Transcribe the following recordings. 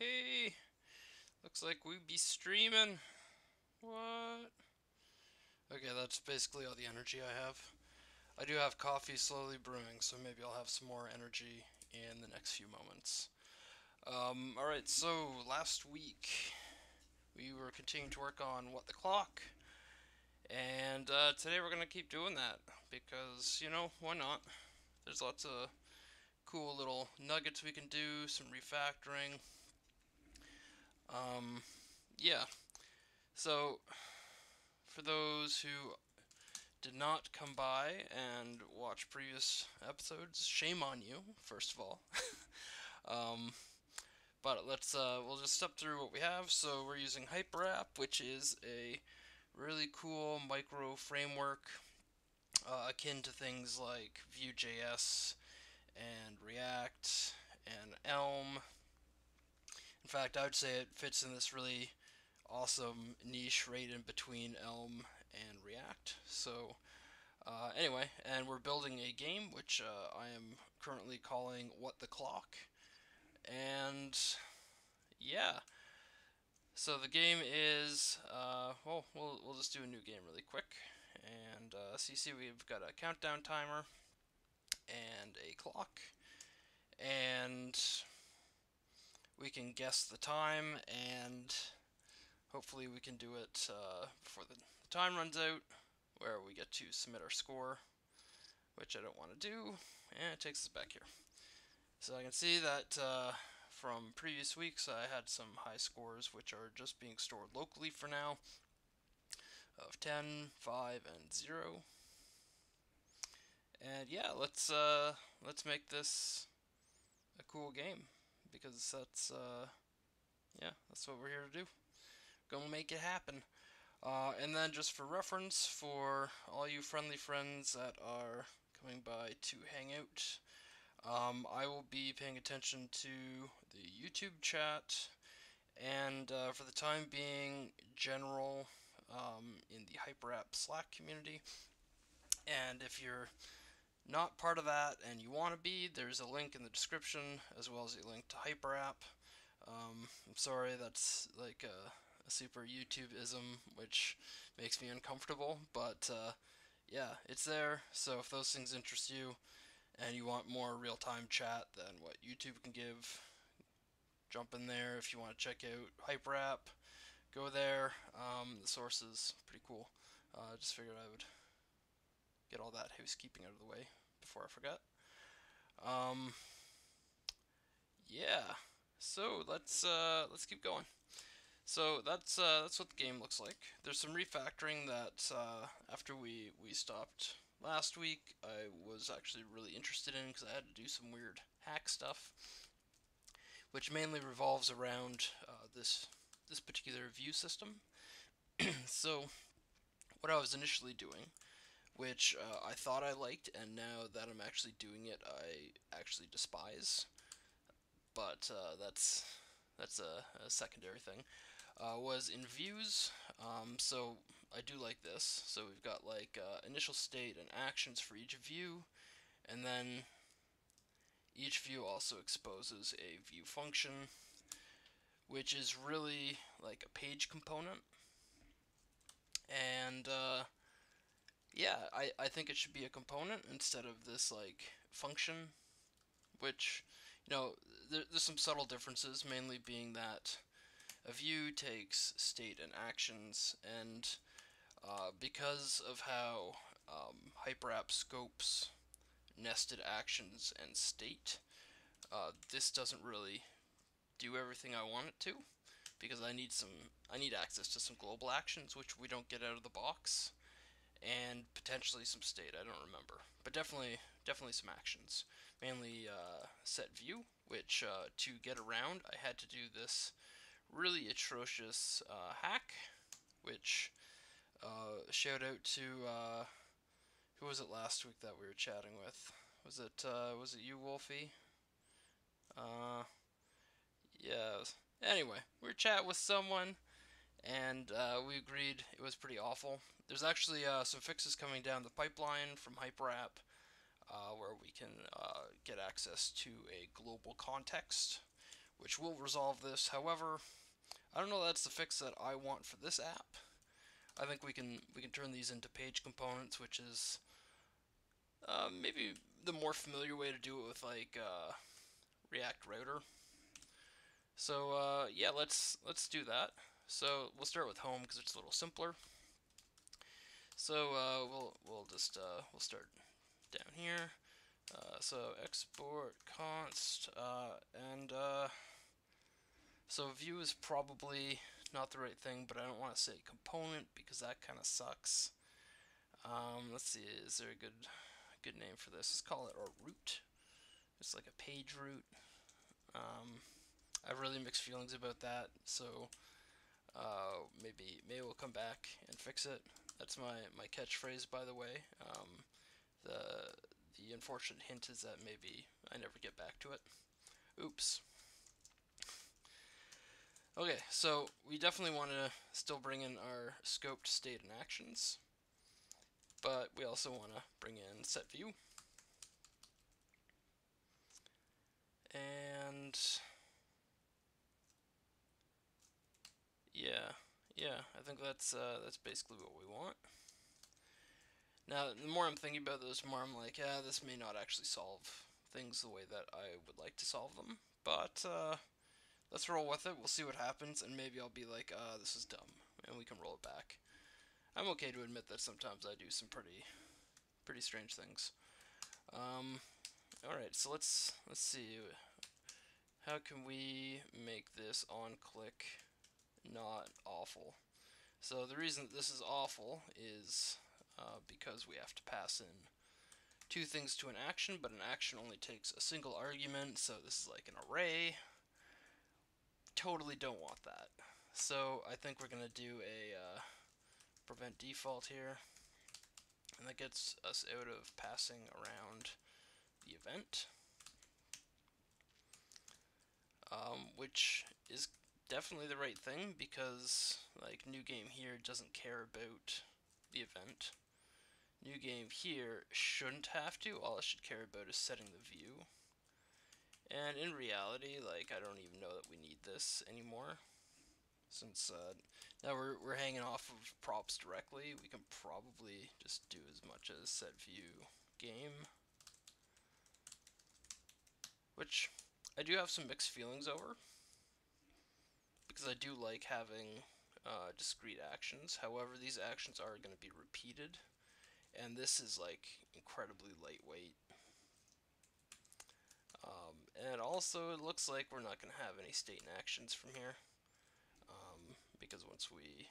Hey, looks like we be streaming. What? Okay, that's basically all the energy I have. I do have coffee slowly brewing, so maybe I'll have some more energy in the next few moments. Alright, so last week we were continuing to work on What the Clock, and today we're gonna keep doing that because, why not? There's lots of cool little nuggets we can do, some refactoring. Um, yeah, so for those who did not come by and watch previous episodes, shame on you, first of all. um, but we'll just step through what we have. So we're using hyperapp, which is a really cool micro framework akin to things like Vue.js and React and Elm. In fact, I would say it fits in this really awesome niche right in between Elm and React. So anyway, and we're building a game which I am currently calling What the Clock. And yeah, so the game is, well, we'll just do a new game really quick. And so you see we've got a countdown timer and a clock. And we can guess the time, and hopefully we can do it before the time runs out, where we get to submit our score, which I don't want to do, and it takes us back here. So I can see that from previous weeks I had some high scores which are just being stored locally for now of 10, 5, and 0. And yeah, let's make this a cool game because that's what we're here to do. Gonna make it happen. And then just for reference, for all you friendly friends that are coming by to hang out, I will be paying attention to the YouTube chat, and for the time being, general in the HyperApp Slack community. And if you're not part of that and you want to be, there's a link in the description as well as a link to HyperApp. I'm sorry, that's like a super YouTube-ism, which makes me uncomfortable, but yeah, it's there. So if those things interest you, and you want more real-time chat than what YouTube can give, jump in there. If you want to check out HyperApp, go there. The source is pretty cool. Just figured I would get all that housekeeping out of the way before I forget. Um, yeah. So let's keep going. So that's what the game looks like. There's some refactoring that after we stopped last week, I was actually really interested in because I had to do some weird hack stuff, which mainly revolves around this particular view system. So what I was initially doing, which I thought I liked, and now that I'm actually doing it, I actually despise. But that's a secondary thing. Was in views. So I do like this. So we've got like initial state and actions for each view, and then each view also exposes a view function, which is really like a page component. And yeah, I think it should be a component instead of this like function, which, there's some subtle differences, mainly being that a view takes state and actions, and because of how HyperApp scopes nested actions and state, this doesn't really do everything I want it to, because I need access to some global actions which we don't get out of the box, and potentially some state. I don't remember, but definitely some actions. Mainly set view, which to get around I had to do this really atrocious hack, which shout out to who was it last week that we were chatting with? Was it you, Wolfie? Uh, yeah. Anyway, we were chatting with someone, and we agreed it was pretty awful. There's actually some fixes coming down the pipeline from HyperApp, where we can get access to a global context, which will resolve this. However, I don't know that's the fix that I want for this app. I think we can turn these into page components, which is maybe the more familiar way to do it with like React Router. So yeah, let's do that. So we'll start with home because it's a little simpler. So we'll start down here. So export const and so view is probably not the right thing, but I don't want to say component because that kind of sucks. Let's see, is there a good name for this? Let's call it a root. It's like a page root. I have really mixed feelings about that, so maybe we'll come back and fix it. That's my catchphrase, by the way. The unfortunate hint is that maybe I never get back to it. Oops. Okay, so we definitely want to still bring in our scoped state and actions, but we also want to bring in set view. And yeah, I think that's basically what we want. Now, the more I'm thinking about this, the more I'm like, yeah, this may not actually solve things the way that I would like to solve them, but let's roll with it. We'll see what happens, and maybe I'll be like, this is dumb, and we can roll it back. I'm okay to admit that sometimes I do some pretty strange things. All right, so let's see. How can we make this on click not awful? So the reason that this is awful is because we have to pass in two things to an action, but an action only takes a single argument, so this is like an array. Totally don't want that. So I think we're going to do a prevent default here, and that gets us out of passing around the event, which is definitely the right thing because like new game here doesn't care about the event. New game here shouldn't have to. All it should care about is setting the view. And in reality, like, I don't even know that we need this anymore. Since now we're hanging off of props directly, we can probably just do as much as set view game. Which I do have some mixed feelings over, because I do like having discrete actions. However, these actions are going to be repeated, and this is like incredibly lightweight. And also, it looks like we're not going to have any state and actions from here, because once we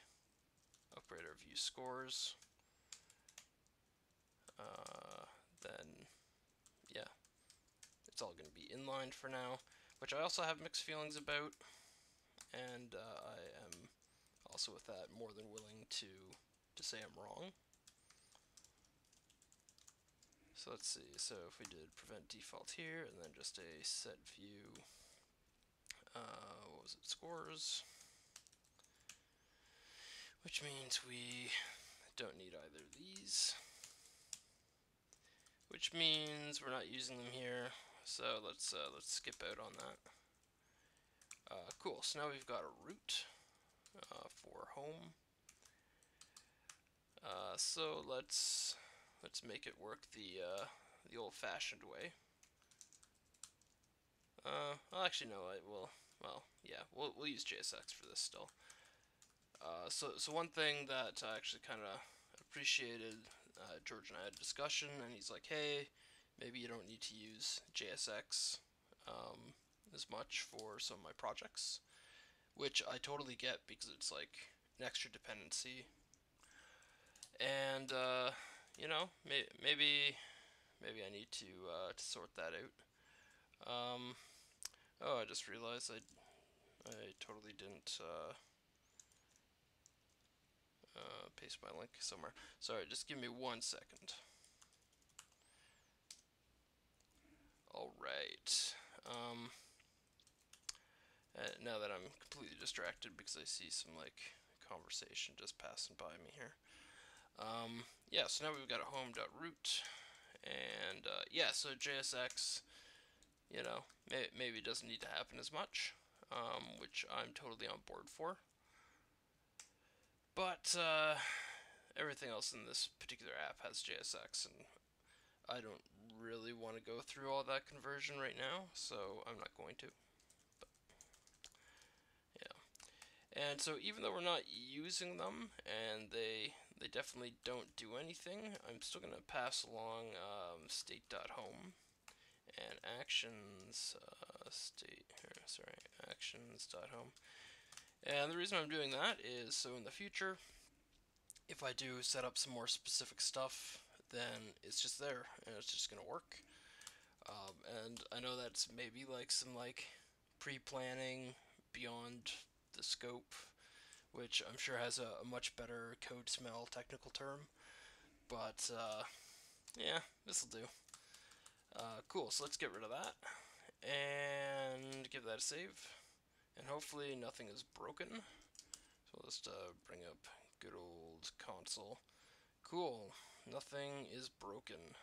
upgrade our view scores, then yeah, it's all going to be inlined for now, which I also have mixed feelings about, and I am also with that more than willing to say I'm wrong. So let's see, so if we did prevent default here, and then just a set view, what was it, scores, which means we don't need either of these, which means we're not using them here, so let's skip out on that. Cool, so now we've got a root for home. So let's make it work the old-fashioned way. Well, actually, no. We'll use JSX for this still. So one thing that I actually kind of appreciated, George and I had a discussion, and he's like, hey, maybe you don't need to use JSX as much for some of my projects, which I totally get because it's like an extra dependency. And maybe I need to sort that out. Oh, I just realized I totally didn't paste my link somewhere. Sorry, just give me 1 second. Alright. Now that I'm completely distracted because I see some like conversation just passing by me here. Yeah, so now we've got a home.root, and yeah, so JSX you know, maybe it doesn't need to happen as much, which I'm totally on board for. But everything else in this particular app has JSX, and I don't really want to go through all that conversion right now, so I'm not going to. But, yeah. And so even though we're not using them, and they definitely don't do anything, I'm still going to pass along state.home and actions actions.home. And the reason I'm doing that is so in the future, if I do set up some more specific stuff, then it's just there and it's just gonna work. And I know that's maybe like some like pre-planning beyond the scope, which I'm sure has a much better code smell technical term. But yeah, this will do. Cool. So let's get rid of that and give that a save. And hopefully nothing is broken. So let's bring up good old console. Cool, nothing is broken.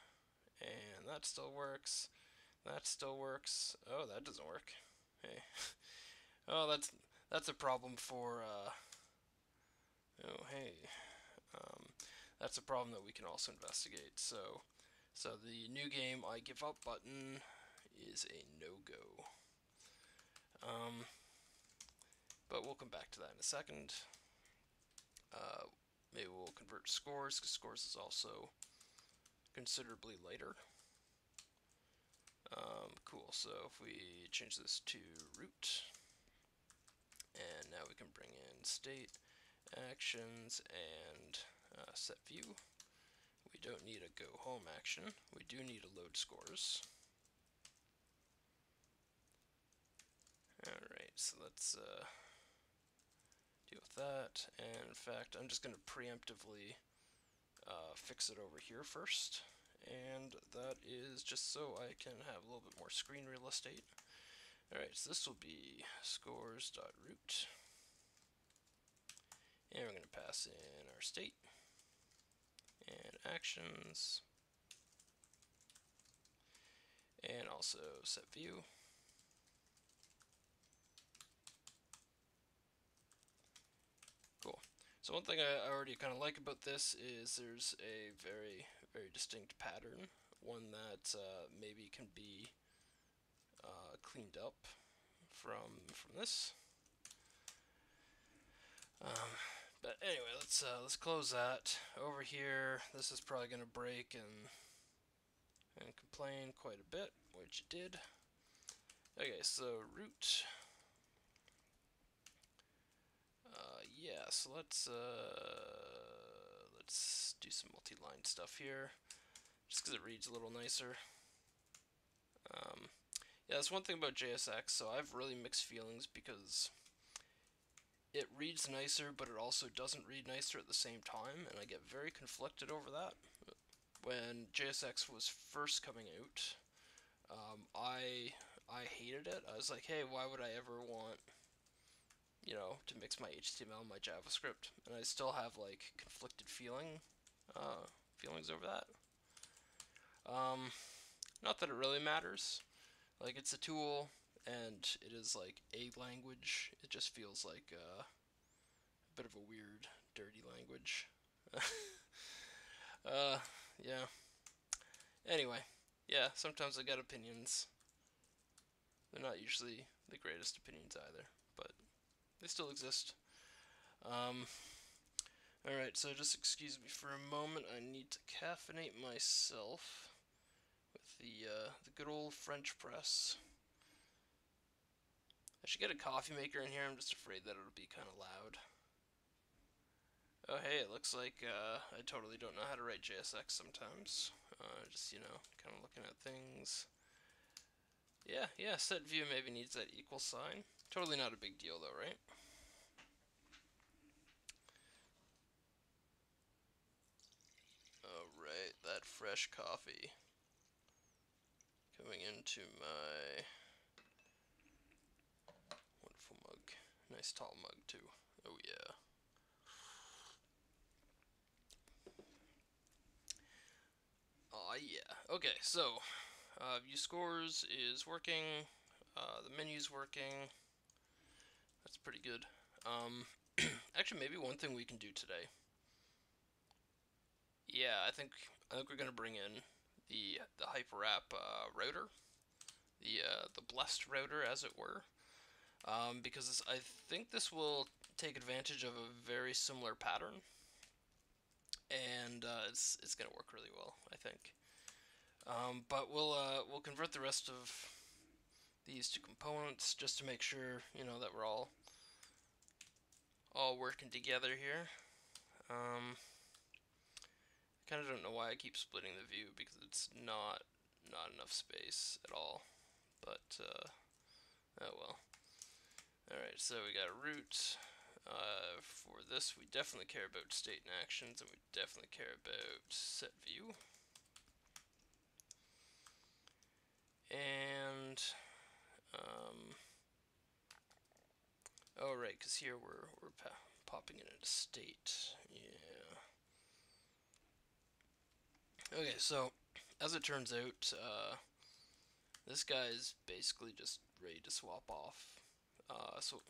And that still works. That still works. Oh, that doesn't work. Hey. Oh, that's a problem for, oh, hey. Um, that's a problem that we can also investigate. So the new game I give up button is a no-go. But we'll come back to that in a second. Maybe we'll convert scores, because scores is also considerably lighter. Cool, so if we change this to root, and now we can bring in state, actions, and set view. We don't need a go home action. We do need a load scores. Alright, so let's deal with that. And in fact, I'm just going to preemptively fix it over here first. And that is just so I can have a little bit more screen real estate. Alright, so this will be scores.root. And we're going to pass in our state and actions, and also set view. Cool. So one thing I already kind of like about this is there's a very, very distinct pattern, one that maybe can be cleaned up from this. But anyway, let's close that. Over here, this is probably going to break and complain quite a bit, which it did. Okay, so root. Yeah, so let's do some multi-line stuff here, just because it reads a little nicer. Yeah, that's one thing about JSX. So I have really mixed feelings because it reads nicer, but it also doesn't read nicer at the same time, and I get very conflicted over that. When JSX was first coming out, I hated it. I was like, hey, why would I ever want, to mix my HTML and my JavaScript? And I still have like conflicted feelings over that. Not that it really matters. Like, it's a tool, and it is like a language. It just feels like a bit of a weird, dirty language. Yeah. Anyway, yeah, sometimes I got opinions. They're not usually the greatest opinions either, but they still exist. Alright, so just excuse me for a moment. I need to caffeinate myself with the good old French press. I should get a coffee maker in here. I'm just afraid that it'll be kind of loud. Oh hey, it looks like I totally don't know how to write JSX sometimes. Just, kind of looking at things. Yeah, set view maybe needs that equal sign. Totally not a big deal though, right? Alright, that fresh coffee coming into my wonderful mug. Nice tall mug too. Oh yeah. Oh yeah. Okay, so View scores is working. The menu's working. That's pretty good. Actually, maybe one thing we can do today. Yeah, I think we're gonna bring in the hyperapp router, the blessed router, as it were, because I think this will take advantage of a very similar pattern, and it's gonna work really well, I think. But we'll convert the rest of these to components just to make sure that we're all working together here. Kind of don't know why I keep splitting the view because it's not enough space at all. But oh well. All right, so we got a root. For this, we definitely care about state and actions, and we definitely care about set view. And oh right, because here we're popping it into state. Yeah. Okay, so as it turns out, this guy's basically just ready to swap off. So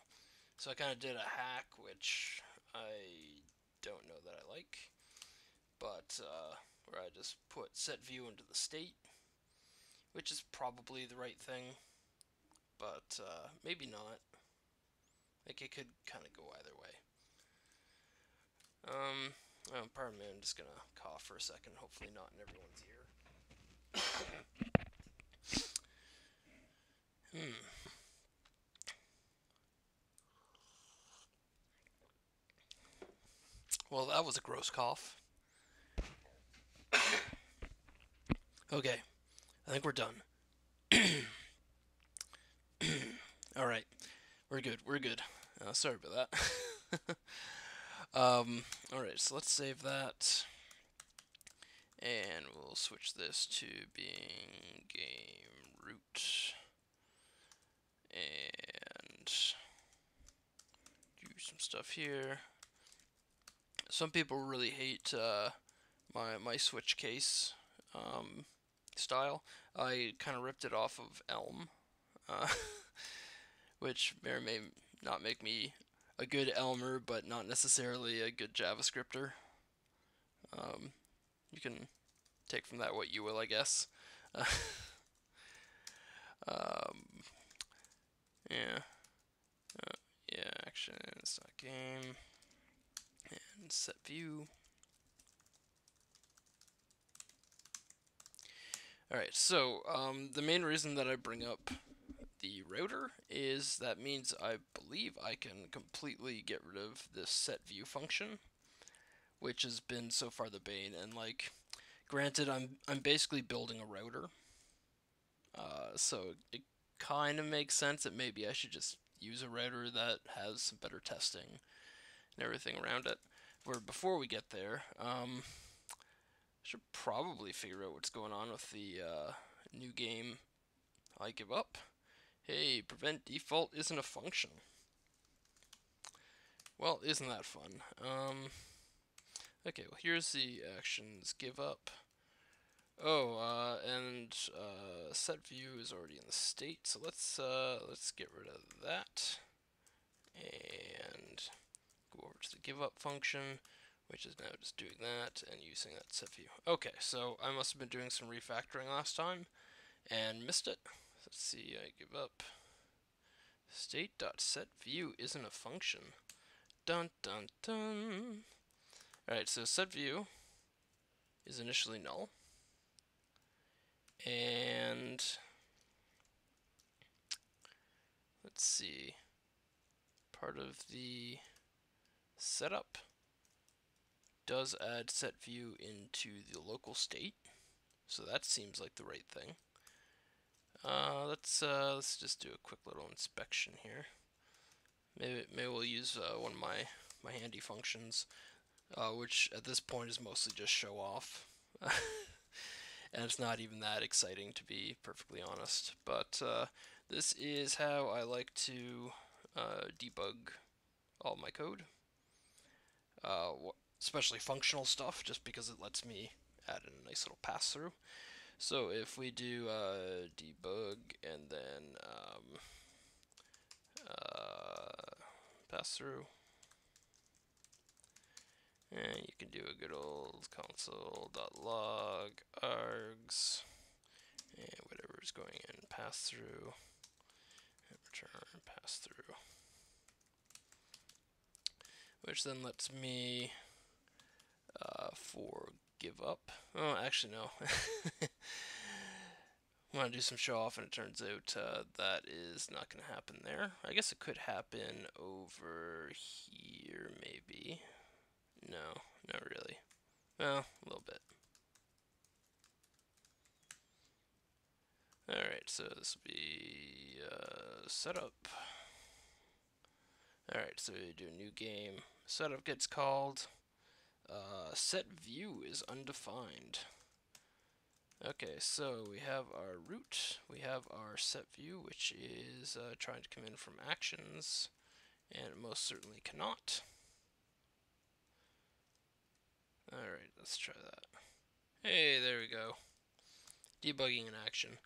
I kind of did a hack, which I don't know that I like, but where I just put set view into the state, which is probably the right thing, but maybe not. Like, it could kind of go either way. Oh, pardon me, I'm just gonna cough for a second, hopefully not in everyone's ear. Well, that was a gross cough. Okay, I think we're done. Alright, we're good. Sorry about that. Alright, so let's save that. And we'll switch this to being game root. And do some stuff here. Some people really hate my switch case style. I kind of ripped it off of Elm, which may or may not make me a good Elmer, but not necessarily a good JavaScripter. You can take from that what you will, I guess. Yeah. Yeah, actions, game, and set view. Alright, so the main reason that I bring up the router is that means I believe I can completely get rid of this set view function, which has been so far the bane. And like, granted, I'm basically building a router, so it kind of makes sense that maybe I should just use a router that has some better testing and everything around it. Where before we get there, should probably figure out what's going on with the new game. I give up. Hey, prevent default isn't a function. Well, isn't that fun? Okay, well here's the actions. Give up. Oh, and set view is already in the state, so let's get rid of that and go over to the give up function, which is now just doing that and using that set view. Okay, so I must have been doing some refactoring last time and missed it. Let's see, I give up. State.setView isn't a function. Dun dun dun. Alright, so setView is initially null. And let's see. Part of the setup does add setView into the local state. So that seems like the right thing. Let's just do a quick little inspection here. Maybe we'll use one of my handy functions, which at this point is mostly just show off, and it's not even that exciting, to be perfectly honest. But this is how I like to debug all my code, especially functional stuff, just because it lets me add in a nice little pass through. So if we do debug and then pass through, and you can do a good old console.log args and whatever is going in pass through and return pass through, which then lets me for give up. Oh, actually no. I want to do some show off, and it turns out that is not going to happen there. I guess it could happen over here, maybe. No, not really. Well, a little bit. Alright, so this will be setup. Alright, so we do a new game. Setup gets called. Set view is undefined. Okay, so we have our root, we have our set view, which is trying to come in from actions, and it most certainly cannot. Alright, let's try that. Hey, there we go. Debugging in action.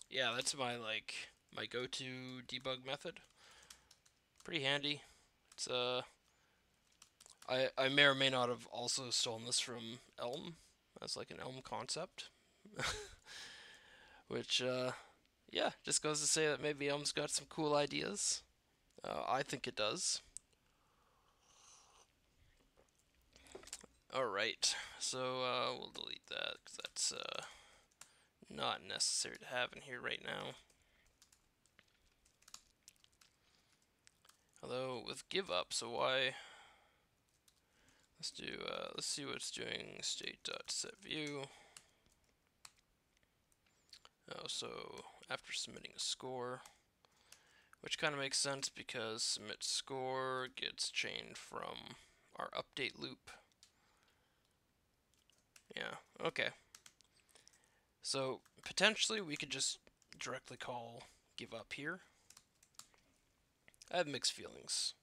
Yeah, that's my go-to debug method. Pretty handy. It's I may or may not have also stolen this from Elm. That's like an Elm concept. Which yeah, just goes to say that maybe Elm's got some cool ideas. I think it does. Alright, so we'll delete that because that's not necessary to have in here right now. Although with give up, so why? Let's see what it's doing. State.setView. Oh, so after submitting a score, which kind of makes sense because submit score gets chained from our update loop. Yeah, okay. So potentially we could just directly call give up here. I have mixed feelings.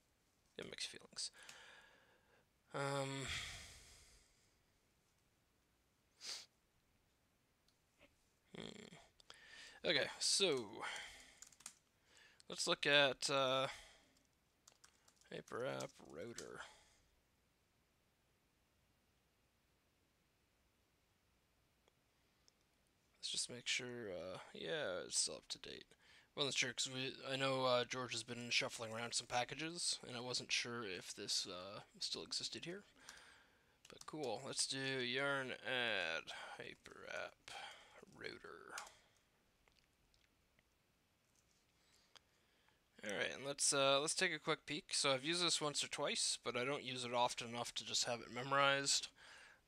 Okay, so let's look at hyperapp router. Let's just make sure, yeah, it's still up to date. Well, that's sure, because I know George has been shuffling around some packages, and I wasn't sure if this still existed here. But cool, let's do yarn add hyperapp router. Alright, and let's take a quick peek. So I've used this once or twice, but I don't use it often enough to just have it memorized,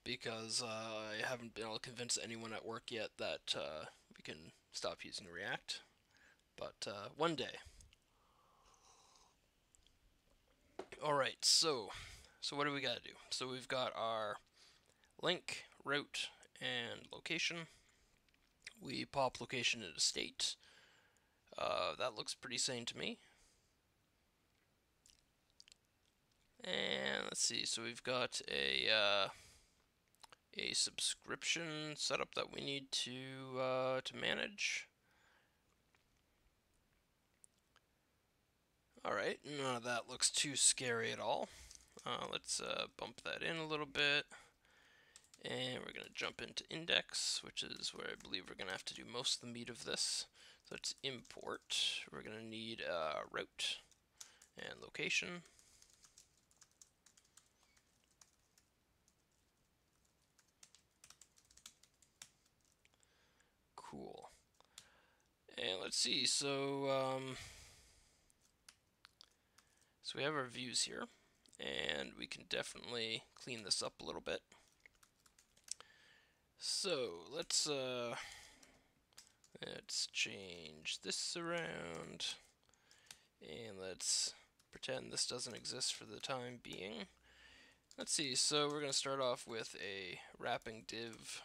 because I haven't been able to convince anyone at work yet that we can stop using React. But one day. Alright, so what do we gotta do? So we've got our link, route, and location. We pop location into state. That looks pretty sane to me. And let's see, so we've got a subscription setup that we need to manage. Alright, none of that looks too scary at all. Let's bump that in a little bit. And we're going to jump into index, which is where I believe we're going to have to do most of the meat of this. So let's import. We're going to need route and location. Cool. And let's see, so we have our views here, and we can definitely clean this up a little bit. So let's change this around, and let's pretend this doesn't exist for the time being. Let's see, so we're going to start off with a wrapping div.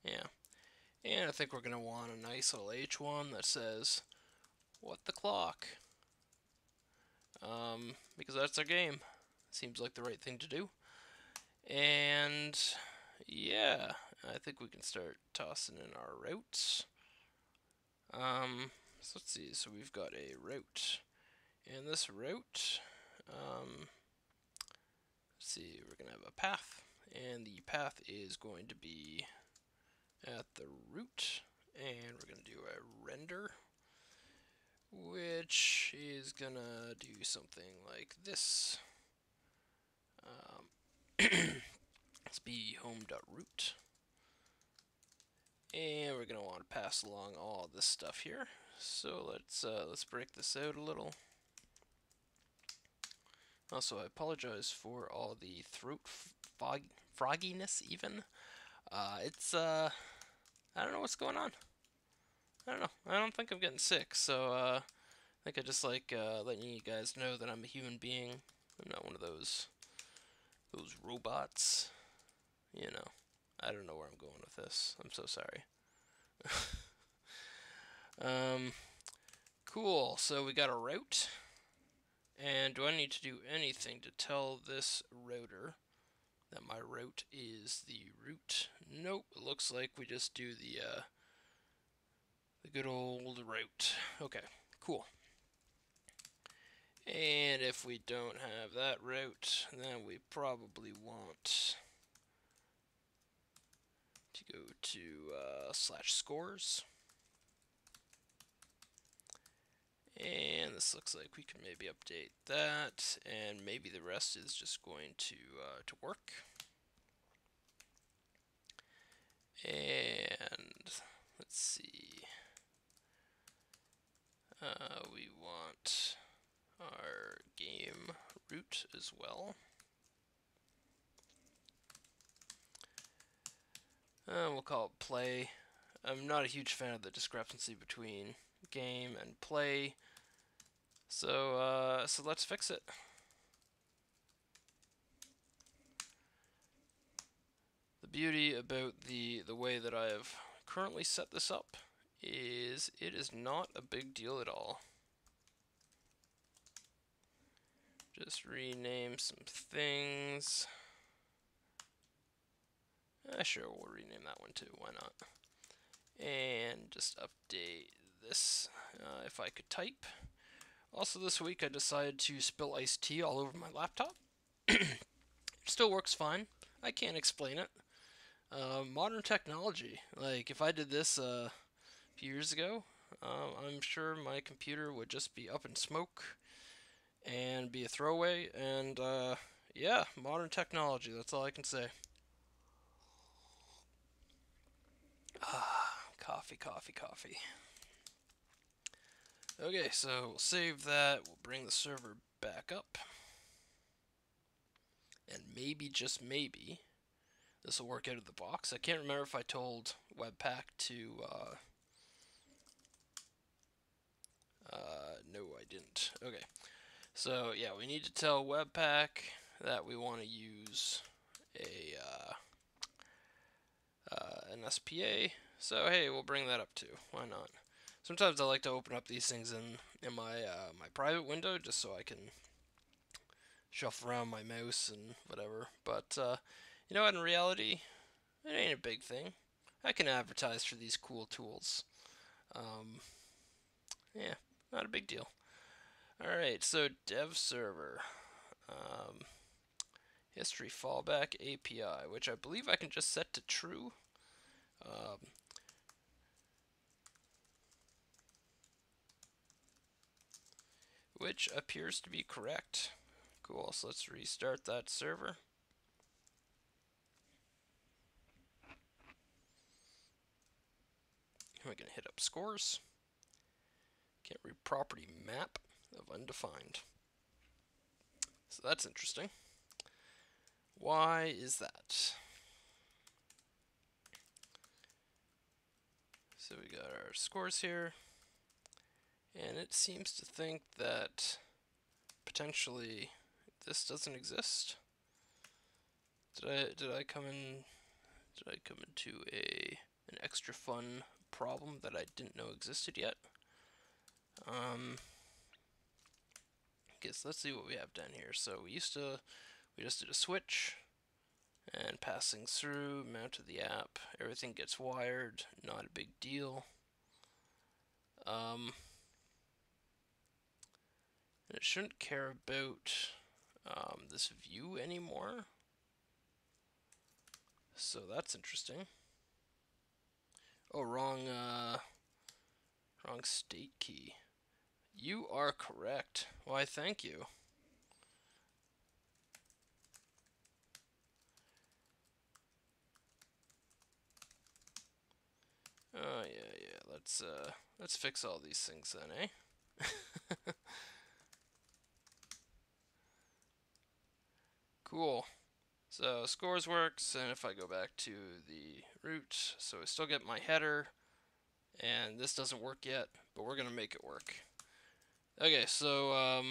Yeah, and I think we're going to want a nice little h1 that says, what the clock? Because that's our game. Seems like the right thing to do. And yeah, I think we can start tossing in our routes. So let's see. So we've got a route, and this route, let's see, we're gonna have a path, and the path is going to be at the root, and we're gonna do a render, which is gonna do something like this. Let's be home.root, and we're gonna want to pass along all this stuff here. So let's break this out a little. Also, I apologize for all the throat frogginess. Even I don't know what's going on. I don't know. I don't think I'm getting sick, so I think I just like letting you guys know that I'm a human being. I'm not one of those robots. You know, I don't know where I'm going with this. I'm so sorry. Cool. So we got a route. And do I need to do anything to tell this router that my route is the root? Nope. It looks like we just do the good old route. Okay. Cool. And if we don't have that route, then we probably want to go to /scores. And this looks like we can maybe update that, and maybe the rest is just going to work. And let's see. We want our game root as well. We'll call it play. I'm not a huge fan of the discrepancy between game and play, so let's fix it. The beauty about the way that I have currently set this up is it is not a big deal at all. Just rename some things. Sure, we'll rename that one too, why not? And just update this if I could type. Also this week I decided to spill iced tea all over my laptop. It still works fine. I can't explain it. Modern technology. Like, if I did this a few years ago, I'm sure my computer would just be up in smoke and be a throwaway. And yeah, modern technology. That's all I can say. Coffee, coffee, coffee. Okay, so we'll save that. We'll bring the server back up. And maybe, just maybe, this will work out of the box. I can't remember if I told Webpack to... no, I didn't. Okay. So, yeah, we need to tell Webpack that we want to use an SPA. So, hey, we'll bring that up too. Why not? Sometimes I like to open up these things in my my private window just so I can shuffle around my mouse and whatever. But you know what? In reality, it ain't a big thing. I can advertise for these cool tools. Yeah, not a big deal. Alright, so dev server. History fallback API, which I believe I can just set to true. Which appears to be correct. Cool, so let's restart that server. We're going to hit up scores. Can't read property map of undefined. So that's interesting. Why is that? So we got our scores here, and it seems to think that potentially this doesn't exist. Did I come into an extra fun problem that I didn't know existed yet? Okay, so let's see what we have down here. So we just did a switch. and passing through, mounted the app, everything gets wired, not a big deal. It shouldn't care about this view anymore, so that's interesting. Oh, wrong state key. You are correct. Why, thank you. Oh yeah. Let's fix all these things then, eh? Cool. So scores works, and if I go back to the root, so I still get my header, and this doesn't work yet, but we're gonna make it work. Okay, so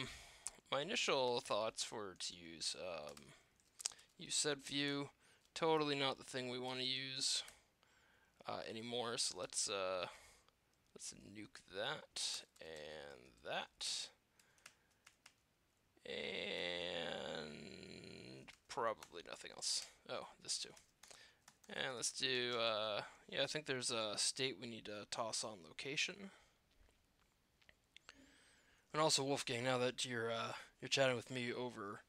my initial thoughts were to use set view. Totally not the thing we want to use anymore. So let's nuke that and that, and probably nothing else. Oh, this too. And let's do yeah. I think there's a state we need to toss on location. And also, Wolfgang, now that you're chatting with me over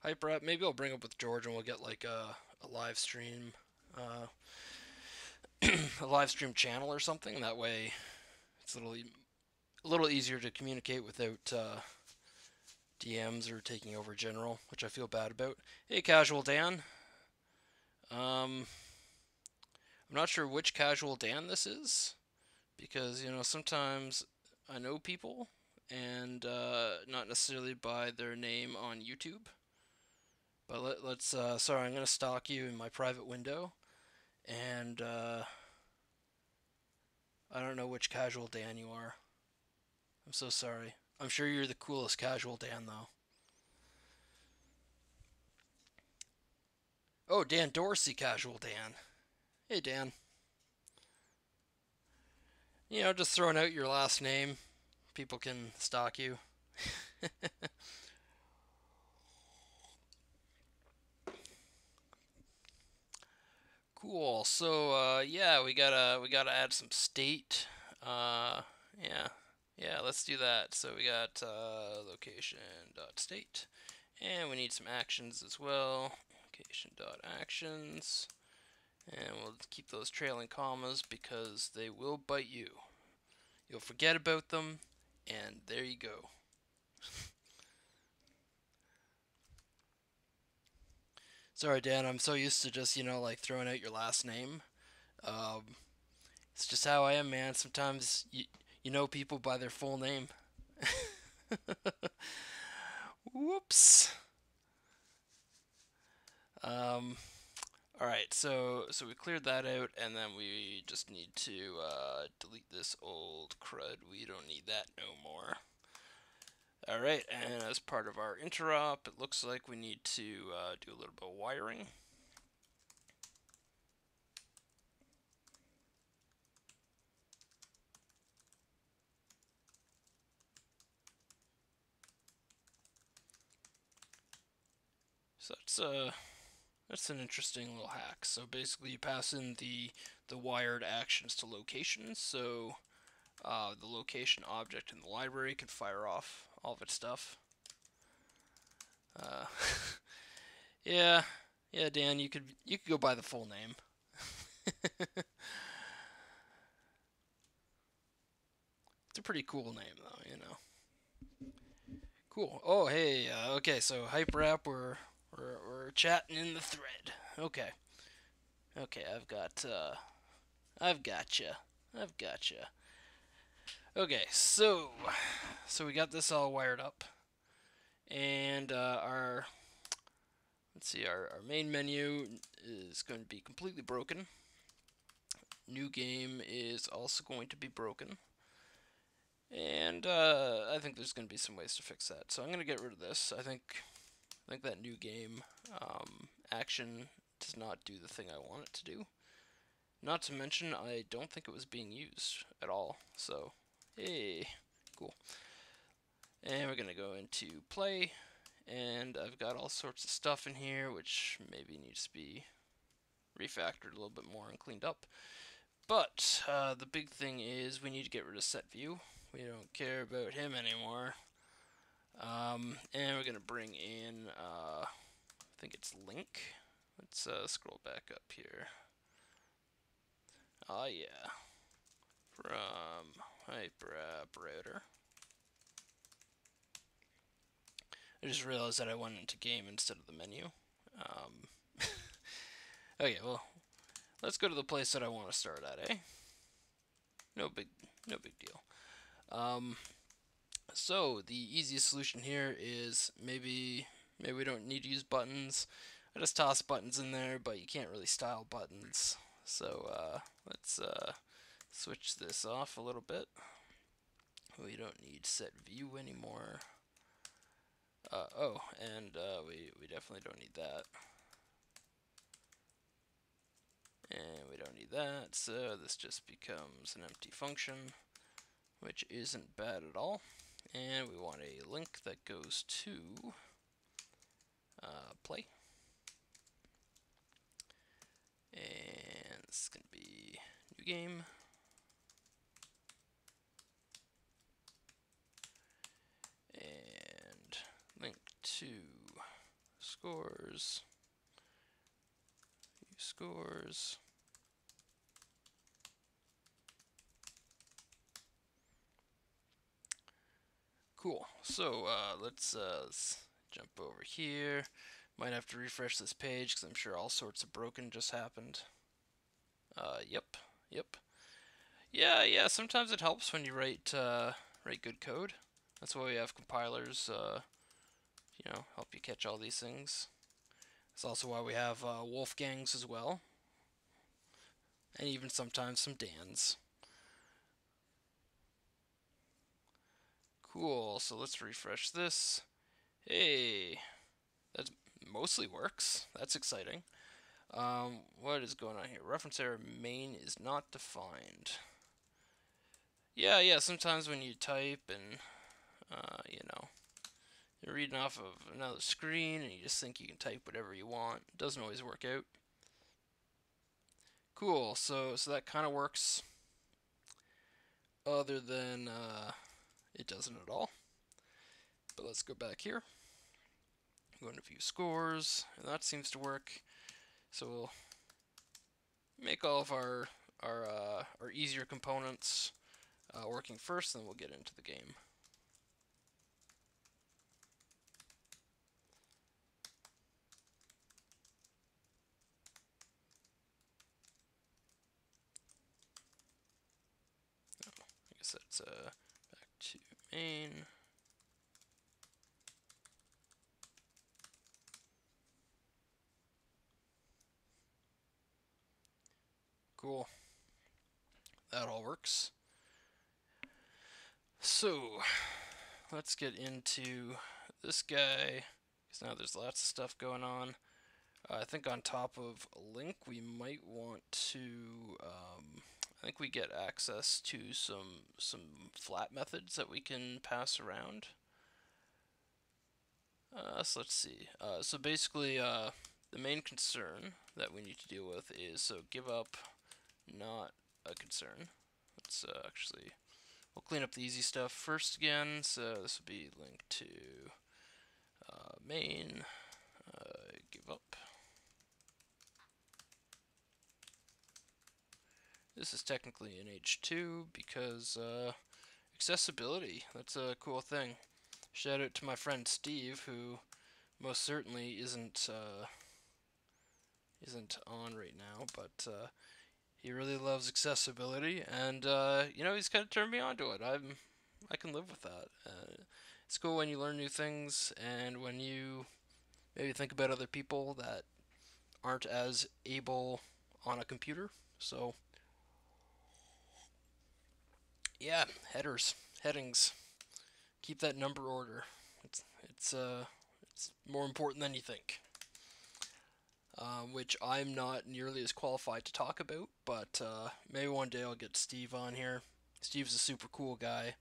hyperapp, maybe I'll bring up with George and we'll get like a live stream, a live stream channel or something. That way, it's a little easier to communicate without DMs or taking over general, which I feel bad about. Hey, Casual Dan. I'm not sure which Casual Dan this is, because sometimes I know people and not necessarily by their name on YouTube. But let's sorry, I'm gonna stalk you in my private window, and I don't know which Casual Dan you are. I'm so sorry. I'm sure you're the coolest Casual Dan though. Oh, Dan Dorsey, Casual Dan. Hey, Dan. Just throwing out your last name. People can stalk you. Cool. So yeah, we gotta add some state. Yeah, let's do that. So we got location dot state, and we need some actions as well. Location dot actions, and we'll keep those trailing commas because they will bite you. You'll forget about them, and there you go. Sorry, Dan. I'm so used to just like throwing out your last name. Um, it's just how I am, man. Sometimes you know people by their full name. Whoops. All right. So we cleared that out, and then we just need to delete this old crud. We don't need that no more. All right, and as part of our interop, it looks like we need to do a little bit of wiring. So that's an interesting little hack. So basically, you pass in the wired actions to locations. So the location object in the library can fire off all of its stuff. Uh, yeah, Dan, you could go by the full name. It's a pretty cool name, though. Cool. Oh, hey. Okay, so hyperapp, we're chatting in the thread. Okay. Okay, I've got you. I've got you. Okay, so we got this all wired up, and our let's see, our main menu is going to be completely broken. New game is also going to be broken. And I think there's going to be some ways to fix that. So I'm going to get rid of this. I think that new game action does not do the thing I want it to do. Not to mention, I don't think it was being used at all. So, hey, cool. And we're going to go into play. And I've got all sorts of stuff in here, which maybe needs to be refactored a little bit more and cleaned up. But the big thing is we need to get rid of set view. We don't care about him anymore. And we're gonna bring in, I think it's link. Let's scroll back up here. Oh yeah, from hyperapp router. I just realized that I went into game instead of the menu. Okay, well, let's go to the place that I want to start at, eh? No big deal. So the easiest solution here is maybe we don't need to use buttons. I just toss buttons in there, but you can't really style buttons. So let's switch this off a little bit. We don't need set view anymore. We definitely don't need that. And we don't need that, so this just becomes an empty function, which isn't bad at all. And we want a link that goes to play. And this is going to be new game. And link to scores. Scores. Cool. So let's jump over here. Might have to refresh this page because I'm sure all sorts of broken just happened. Yep. Yeah. Sometimes it helps when you write good code. That's why we have compilers. Help you catch all these things. It's also why we have Wolfgangs as well, and even sometimes some Dans. Cool. So let's refresh this. Hey, that mostly works. That's exciting. What is going on here? Reference error main is not defined. Yeah. Sometimes when you type and you're reading off of another screen and you just think you can type whatever you want, it doesn't always work out. Cool. So that kind of works. Other than it doesn't at all. But let's go back here. Go into view scores, and that seems to work. So we'll make all of our easier components working first, then we'll get into the game. I guess that's back to main. Cool. That all works. So let's get into this guy, because now there's lots of stuff going on. I think on top of link we might want to I think we get access to some flat methods that we can pass around. So let's see. So basically the main concern that we need to deal with is, so give up not a concern. Let's we'll clean up the easy stuff first again. So this will be linked to main give up. This is technically an H2 because accessibility, that's a cool thing. Shout out to my friend Steve, who most certainly isn't on right now, but he really loves accessibility, and he's kind of turned me on to it. I can live with that. It's cool when you learn new things, and when you maybe think about other people that aren't as able on a computer. So yeah, headings. Keep that number order. It's more important than you think. Which I'm not nearly as qualified to talk about, but maybe one day I'll get Steve on here. Steve's a super cool guy.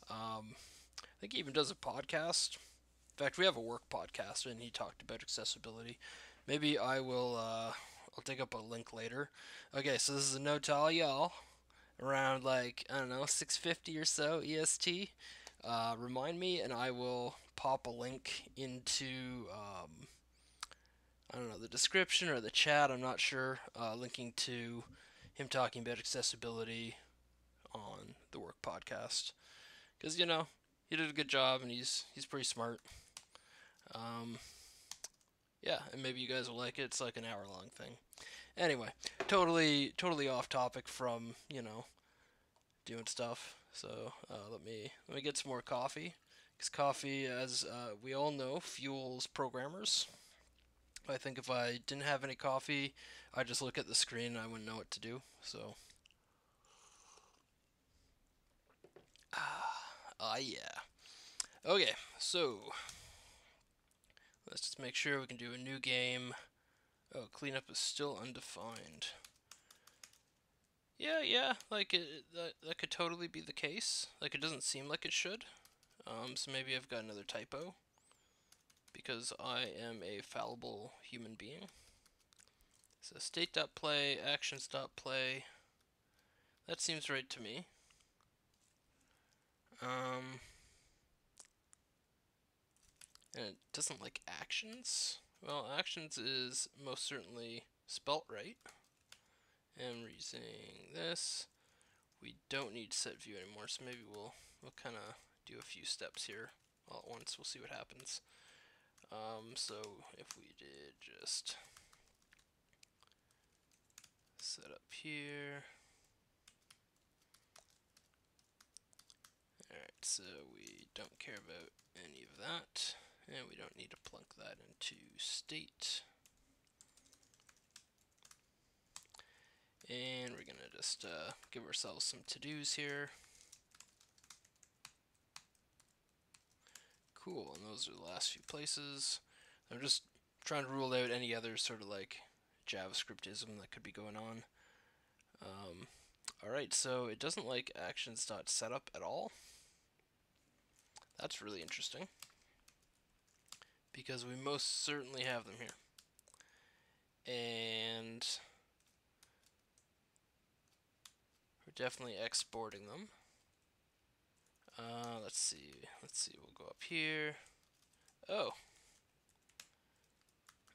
I think he even does a podcast. In fact, we have a work podcast, and he talked about accessibility. Maybe I'll I'll dig up a link later. Okay, so this is a note to all y'all around like I don't know 6:50 or so EST. Remind me, and I will pop a link into I don't know the description or the chat. I'm not sure. Linking to him talking about accessibility on the Work podcast because he did a good job and he's pretty smart. Um, yeah, and maybe you guys will like it. It's like an hour-long thing. Anyway, totally off topic from doing stuff. So let me get some more coffee, because coffee, as we all know, fuels programmers. I think if I didn't have any coffee, I'd just look at the screen and I wouldn't know what to do. So, yeah. Okay, so let's just make sure we can do a new game. Oh, cleanup is still undefined. Yeah, like that could totally be the case. Like it doesn't seem like it should. So maybe I've got another typo because I am a fallible human being. So state.play, actions.play. That seems right to me. And it doesn't like actions. Well, actions is most certainly spelt right. And we're using this. We don't need set view anymore, so maybe we'll kind of do a few steps here all at once. We'll see what happens. So if we did just set up here. Alright, so we don't care about any of that, and we don't need to plunk that into state. And we're gonna just give ourselves some to-dos here. Cool, and those are the last few places. I'm just trying to rule out any other sort of like JavaScriptism that could be going on. Alright, so it doesn't like actions.setup at all. That's really interesting, because we most certainly have them here. And we're definitely exporting them. Let's see, we'll go up here. Oh.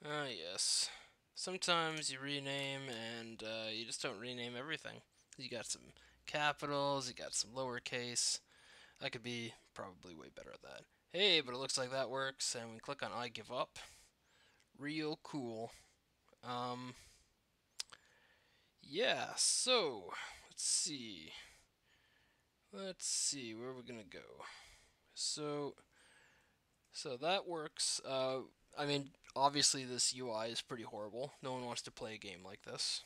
Yes. Sometimes you rename and you just don't rename everything. You got some capitals, you got some lowercase. I could be probably way better at that. Hey, but it looks like that works, and we click on I give up. Real cool. Yeah, so let's see where we're gonna go. So that works. I mean, obviously this UI is pretty horrible. No one wants to play a game like this.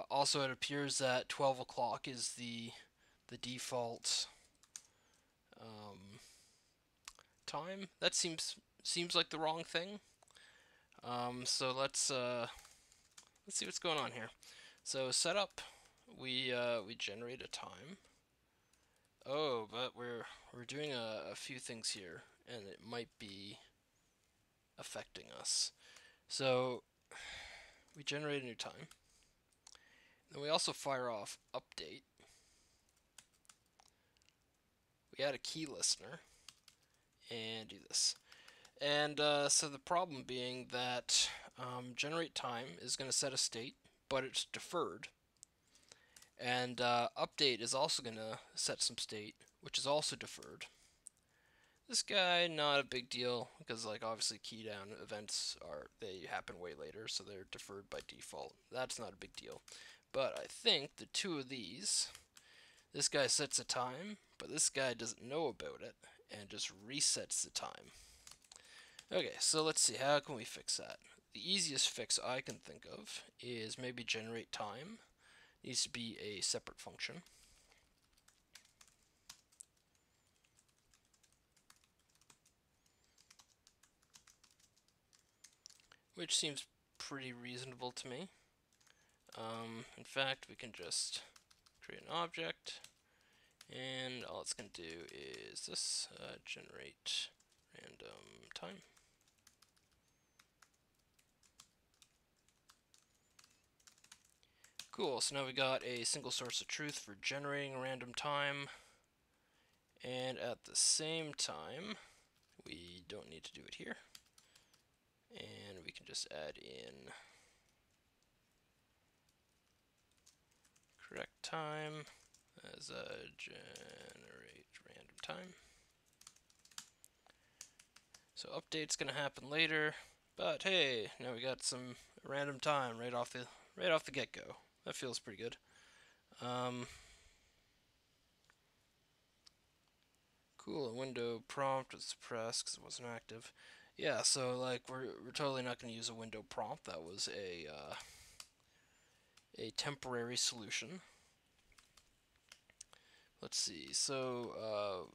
Also, it appears that 12 o'clock is the default time. That seems like the wrong thing. So let's see what's going on here. So setup, we generate a time. Oh, but we're doing a few things here, and it might be affecting us. So we generate a new time. Then we also fire off update. We add a key listener and do this. And so the problem being that generate time is going to set a state, but it's deferred. And update is also going to set some state, which is also deferred. This guy, not a big deal, because like obviously key down events they happen way later, so they're deferred by default. That's not a big deal. But I think the two of these, this guy sets a time, but this guy doesn't know about it and just resets the time. Okay, so let's see, how can we fix that? The easiest fix I can think of is maybe generate time. It needs to be a separate function. Which seems pretty reasonable to me. In fact, we can just create an object, and all it's going to do is this, generate random time. Cool, so now we got a single source of truth for generating random time, and at the same time, we don't need to do it here, and we can just add in correct time as a generate random time. So update's gonna happen later, but hey, now we got some random time right off the get-go. That feels pretty good. Cool. A window prompt was suppressed because it wasn't active. Yeah, so like we're totally not going to use a window prompt. That was a temporary solution. Let's see. So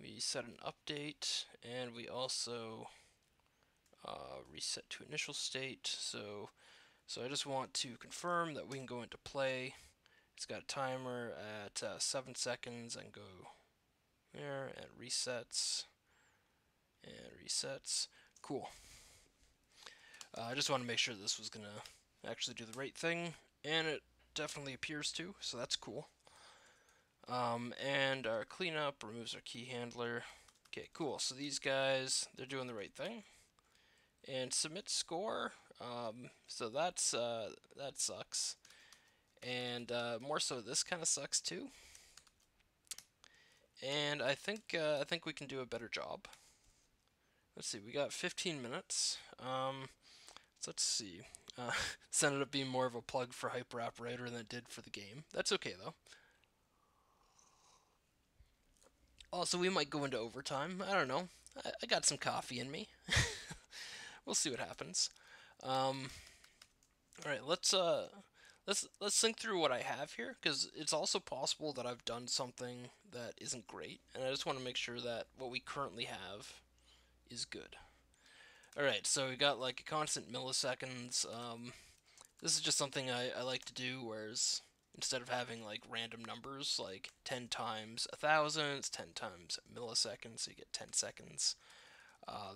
we set an update, and we also reset to initial state. So I just want to confirm that we can go into play. It's got a timer at 7 seconds, and go there, and resets, Cool. I just want to make sure this was going to actually do the right thing, and it definitely appears to, so that's cool. And our cleanup removes our key handler. Okay, cool. So these guys, they're doing the right thing. And submit score. So that sucks. And more so, this kind of sucks too. And I think we can do a better job. Let's see. We got 15 minutes. So let's see. This ended up being more of a plug for hyperapp writer than it did for the game. That's okay though. Also, we might go into overtime. I don't know. I got some coffee in me. We'll see what happens. All right, let's think through what I have here, because it's also possible that I've done something that isn't great, and I just want to make sure that what we currently have is good. All right, so we got like a constant milliseconds. This is just something I like to do, whereas instead of having like random numbers like 10 times 1,000, it's 10 times milliseconds, so you get 10 seconds.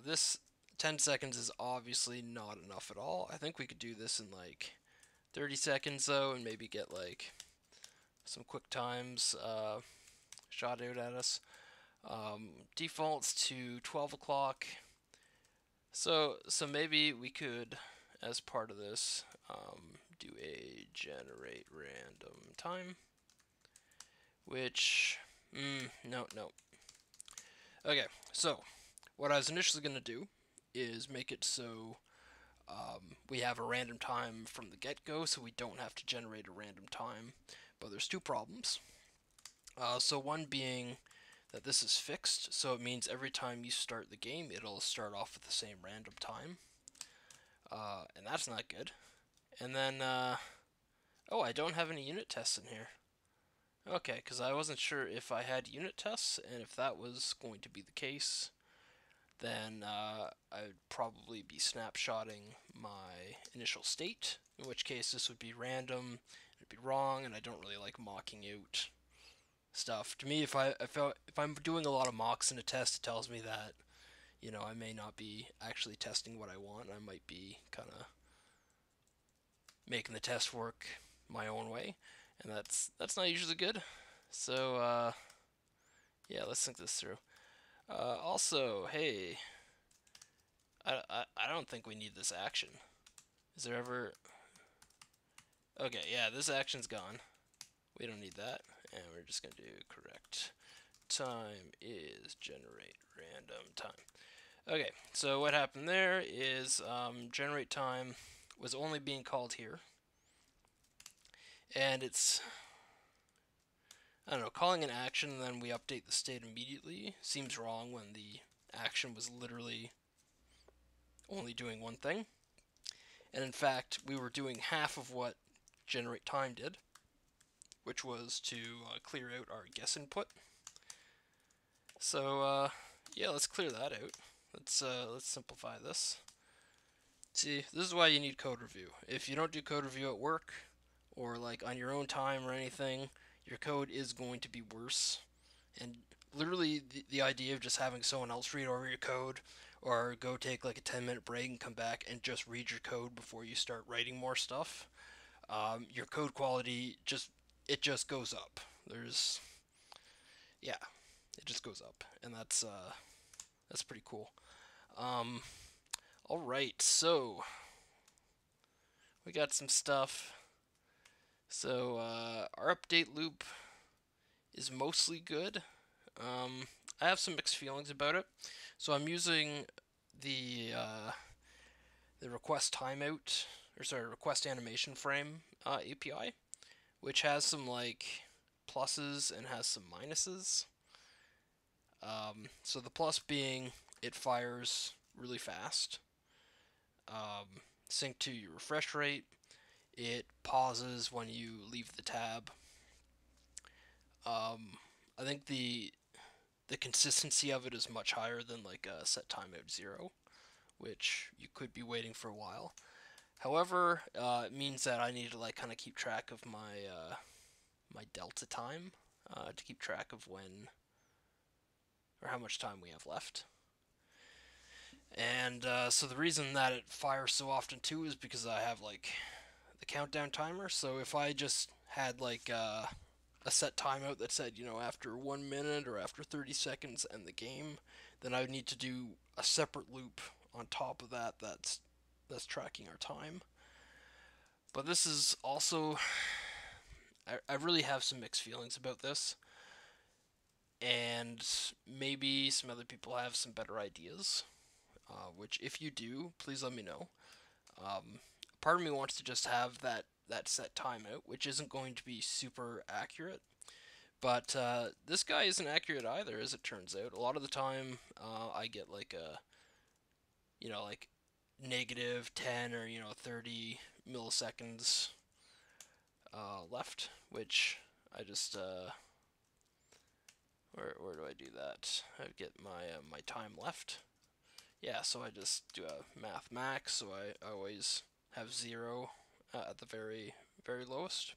This 10 seconds is obviously not enough at all. I think we could do this in like 30 seconds though, and maybe get like some quick times shot out at us. Defaults to 12 o'clock. So maybe we could, as part of this, do a generate random time, which, no. Okay, so what I was initially going to do is make it so we have a random time from the get-go, so we don't have to generate a random time. But there's two problems. So one being that this is fixed, so it means every time you start the game, it'll start off with the same random time. And that's not good. And then, oh, I don't have any unit tests in here. Okay, because I wasn't sure if I had unit tests, and if that was going to be the case, then I'd probably be snapshotting my initial state, in which case this would be random, it'd be wrong, and I don't really like mocking out stuff. To me, if I'm doing a lot of mocks in a test, it tells me that, you know, I may not be actually testing what I want. I might be kind of making the test work my own way, and that's not usually good. So yeah, let's think this through. Also, hey, I don't think we need this action. Is there ever... Okay, yeah, this action's gone. We don't need that, and we're just going to do correct time is generate random time. Okay, so what happened there is generate time was only being called here, and it's, I don't know, calling an action and then we update the state immediately seems wrong when the action was literally only doing one thing. And in fact, we were doing half of what generate time did, which was to clear out our guess input. So yeah, let's clear that out. Let's simplify this. See, this is why you need code review. If you don't do code review at work, or like on your own time or anything, your code is going to be worse. And literally the idea of just having someone else read over your code, or go take like a 10-minute break and come back and just read your code before you start writing more stuff, your code quality just goes up. There's yeah, it just goes up, and that's pretty cool. Um, all right, so we got some stuff. So our update loop is mostly good. I have some mixed feelings about it. So I'm using the uh, the request timeout, or sorry, request animation frame API, which has some like pluses and has some minuses. So the plus being it fires really fast, sync to your refresh rate. It pauses when you leave the tab. Um, I think the consistency of it is much higher than like a set timeout 0, which you could be waiting for a while. However, it means that I need to like kind of keep track of my delta time to keep track of when or how much time we have left. And so the reason that it fires so often too is because I have like the countdown timer. So if I just had like a set timeout that said, after 1 minute or after 30 seconds end the game, then I would need to do a separate loop on top of that that's tracking our time. But this is also, I really have some mixed feelings about this, and maybe some other people have some better ideas. Which, if you do, please let me know. Um, Part of me wants to just have that set timeout, which isn't going to be super accurate. But this guy isn't accurate either, as it turns out. A lot of the time, I get like like -10 or 30 milliseconds left, which I just where do I do that? I get my time left. Yeah, so I just do a math max, so I always have 0 at the very lowest,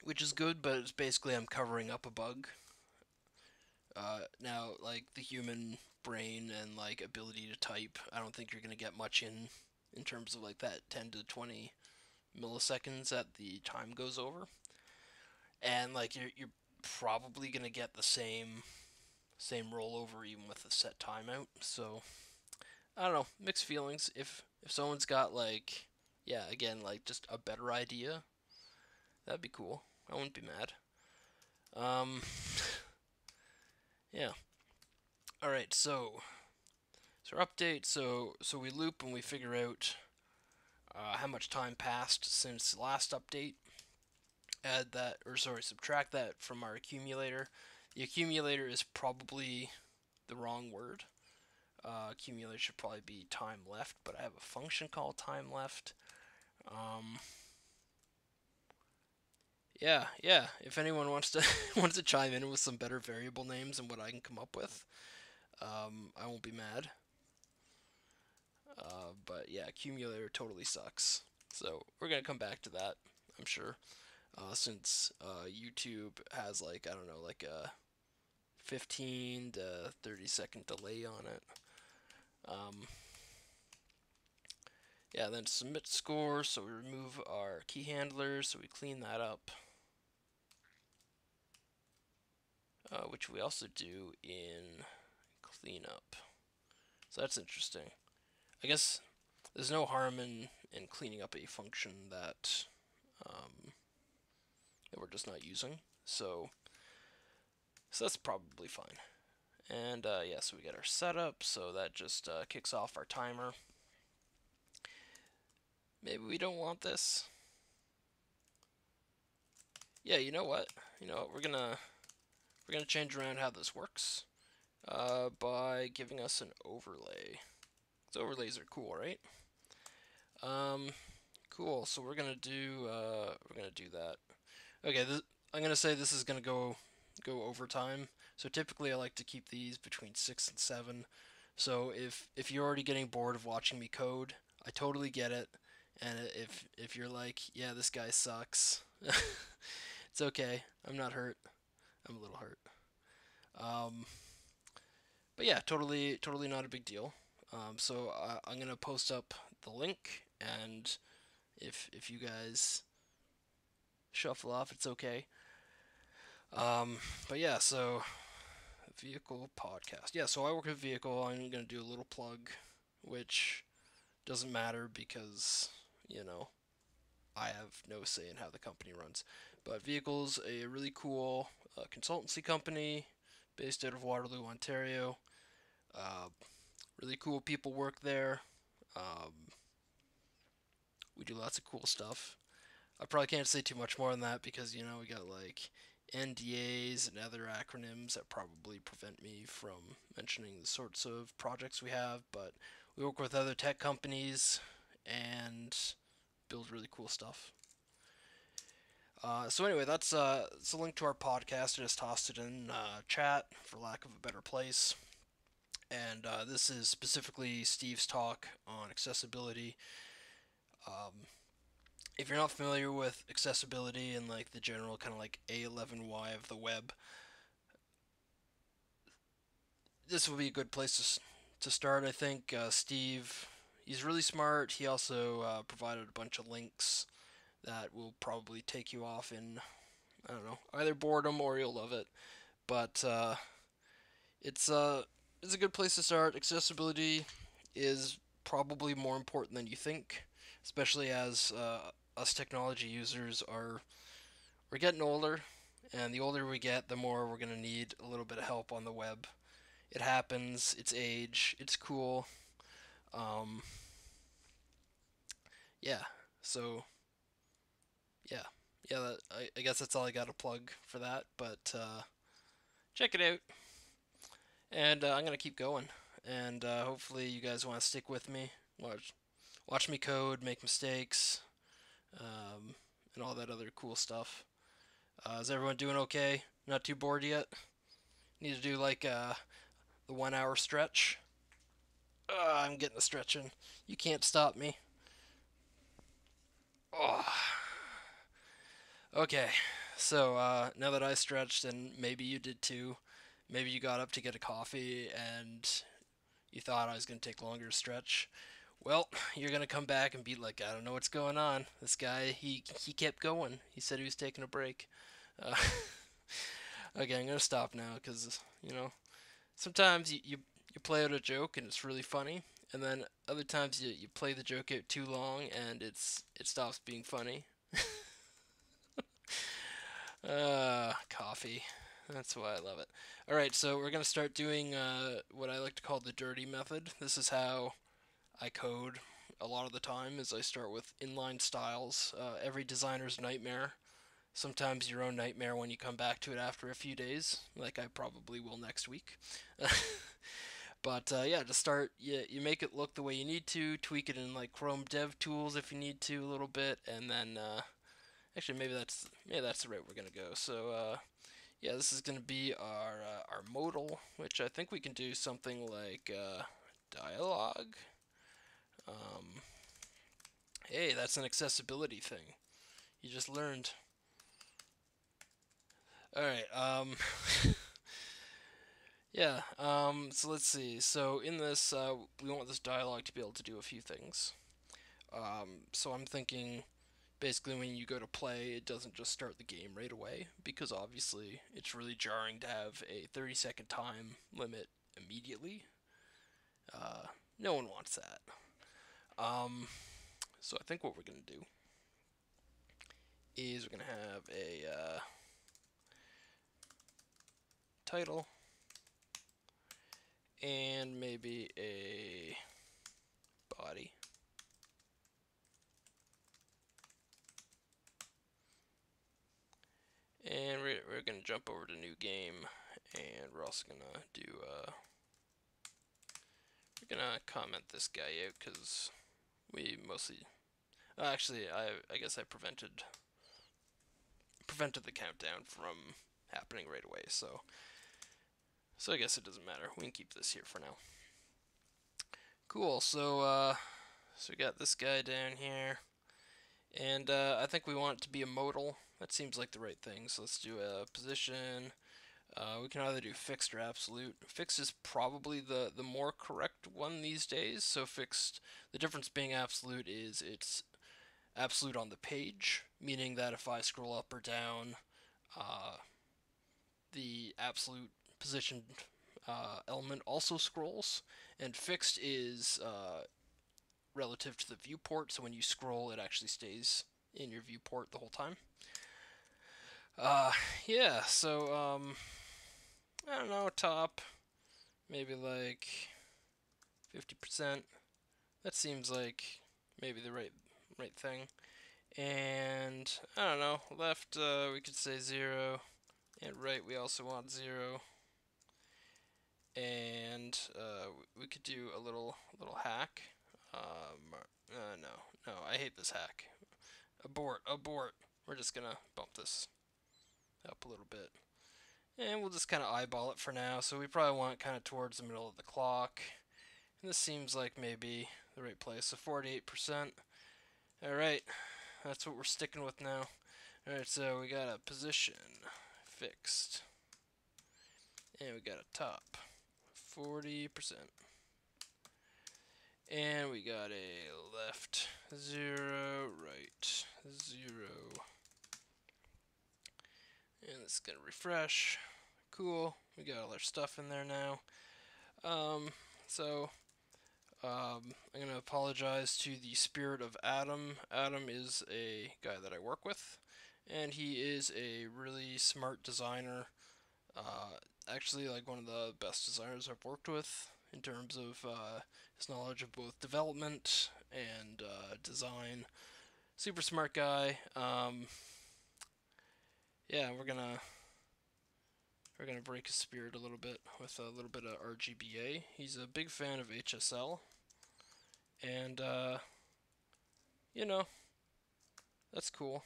which is good, but it's basically I'm covering up a bug. Now, like the human brain and like ability to type, I don't think you're gonna get much in terms of like that 10 to 20 milliseconds that the time goes over, and like you're probably gonna get the same rollover even with the set timeout. So I don't know, mixed feelings. If someone's got like again like just a better idea, that'd be cool. I wouldn't be mad. Um, yeah. All right. So our update. So we loop and we figure out how much time passed since the last update. Add that, or sorry, subtract that from our accumulator. The accumulator is probably the wrong word. Accumulator should probably be time left, but I have a function called time left. Um, yeah. If anyone wants to wants to chime in with some better variable names and what I can come up with, I won't be mad. But yeah, accumulator totally sucks. So we're gonna come back to that, I'm sure. Since YouTube has like I don't know like a 15 to 30-second delay on it. Um, yeah, then submit score. So we remove our key handlers. So we clean that up, which we also do in cleanup. So that's interesting. I guess there's no harm in cleaning up a function that we're just not using. So that's probably fine. And yeah, so we get our setup. So that just kicks off our timer. Maybe we don't want this. Yeah, you know what? We're gonna change around how this works by giving us an overlay. So overlays are cool, right? Cool. So we're gonna do that. Okay, I'm gonna say this is gonna go over time. So typically I like to keep these between 6 and 7. So if you're already getting bored of watching me code, I totally get it. And if you're like, yeah, this guy sucks, it's okay. I'm not hurt. I'm a little hurt. Um, but yeah, totally not a big deal. So I'm gonna post up the link and if you guys shuffle off, it's okay. But yeah, so vehicle podcast. Yeah, so I work with vehicle. I'm gonna do a little plug, which doesn't matter because you know I have no say in how the company runs. But vehicles, a really cool consultancy company based out of Waterloo, Ontario. Uh, really cool people work there. Um, we do lots of cool stuff. I probably can't say too much more than that because we got like NDAs and other acronyms that probably prevent me from mentioning the sorts of projects we have. But we work with other tech companies and build really cool stuff. So anyway, that's a link to our podcast. I just tossed it in chat for lack of a better place. And this is specifically Steve's talk on accessibility. Um, if you're not familiar with accessibility and like the general kind of like A11Y of the web, this would be a good place to start. I think Steve, he's really smart. He also provided a bunch of links that will probably take you off in, I don't know, either boredom or you'll love it. But it's it's a good place to start. Accessibility is probably more important than you think, especially as us technology users we're getting older, and the older we get, the more we're gonna need a little bit of help on the web. It happens. It's age. It's cool. Um, yeah. So yeah, yeah. I guess that's all I got to plug for that. But check it out, and I'm gonna keep going. And hopefully you guys want to stick with me. Watch me code, make mistakes, um, and all that other cool stuff. Is everyone doing okay? Not too bored yet? Need to do like the 1 hour stretch. I'm getting a stretch in. You can't stop me. Oh. Okay, so now that I stretched, and maybe you did too, maybe you got up to get a coffee and you thought I was going to take longer to stretch. Well, you're going to come back and be like, I don't know what's going on. This guy, he kept going. He said he was taking a break. Uh, okay, I'm going to stop now because, sometimes you play out a joke and it's really funny, and then other times you play the joke out too long and it stops being funny. Coffee. That's why I love it. All right, so we're gonna start doing what I like to call the dirty method. This is how I code a lot of the time. Is I start with inline styles. Every designer's nightmare. Sometimes your own nightmare when you come back to it after a few days, like I probably will next week. But yeah, to start, you make it look the way you need to. Tweak it in like Chrome Dev Tools if you need to a little bit, and then actually maybe that's the route we're gonna go. So yeah, this is gonna be our modal, which I think we can do something like dialogue. Um, hey, that's an accessibility thing. You just learned. All right. Yeah. So let's see. So in this, we want this dialogue to be able to do a few things. So I'm thinking basically when you go to play, it doesn't just start the game right away because obviously it's really jarring to have a 30-second time limit immediately. No one wants that. Um, so I think what we're gonna do is we're gonna have a title and maybe a body. And we're gonna jump over to new game, and we're also gonna do we're gonna comment this guy out because we mostly actually I guess I prevented the countdown from happening right away. So I guess it doesn't matter. We can keep this here for now. Cool. So we got this guy down here, and I think we want it to be a modal. That seems like the right thing. So let's do a position, We can either do fixed or absolute. Fixed is probably the more correct one these days. So fixed, the difference being absolute is it's absolute on the page, meaning that if I scroll up or down, uh, the absolute position element also scrolls. And fixed is relative to the viewport, so when you scroll, it actually stays in your viewport the whole time. Uh, yeah, so I don't know, top maybe like 50%. That seems like maybe the right thing. And I don't know, left we could say 0, and right we also want 0. And we could do a little hack. No, I hate this hack. Abort. We're just gonna bump this up a little bit. And we'll just kind of eyeball it for now. So we probably want kind of towards the middle of the clock. And this seems like maybe the right place. So 48%. Alright, that's what we're sticking with now. Alright, so we got a position fixed. And we got a top 40%. And we got a left 0, right 0. And it's gonna refresh. Cool. We got all our stuff in there now. So I'm gonna apologize to the spirit of Adam. Adam is a guy that I work with, and he is a really smart designer. Actually, like one of the best designers I've worked with in terms of his knowledge of both development and design. Super smart guy. Yeah, we're gonna break his spirit a little bit with a little bit of RGBA. He's a big fan of HSL, and you know, that's cool.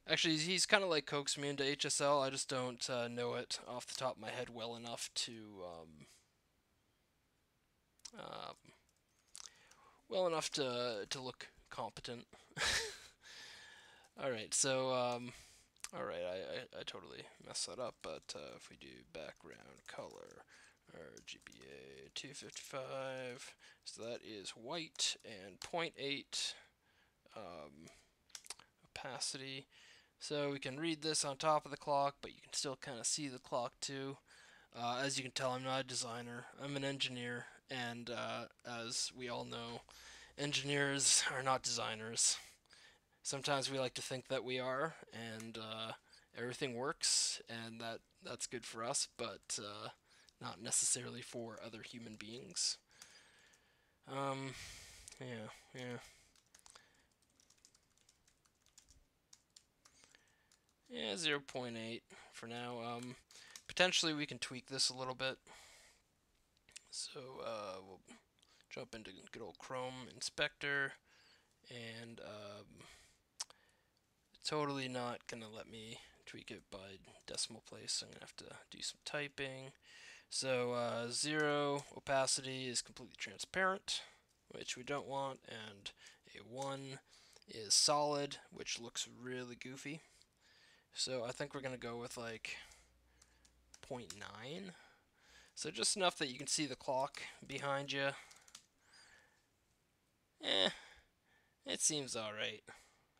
Actually, he's kind of like coaxed me into HSL. I just don't know it off the top of my head well enough to uh, look competent. All right, so all right, I totally messed that up. But if we do background color, RGBA 255, so that is white and 0.8 opacity. So we can read this on top of the clock, but you can still kind of see the clock too. As you can tell, I'm not a designer. I'm an engineer, and as we all know, engineers are not designers. Sometimes we like to think that we are, and everything works, and that's good for us, but not necessarily for other human beings. Um, yeah. Yeah, 0.8 for now. Potentially we can tweak this a little bit. So we'll jump into good old Chrome Inspector, and totally not gonna let me tweak it by decimal place. So I'm gonna have to do some typing. So 0 opacity is completely transparent, which we don't want, and a 1 is solid, which looks really goofy. So I think we're gonna go with like 0.9. So just enough that you can see the clock behind you. It seems alright.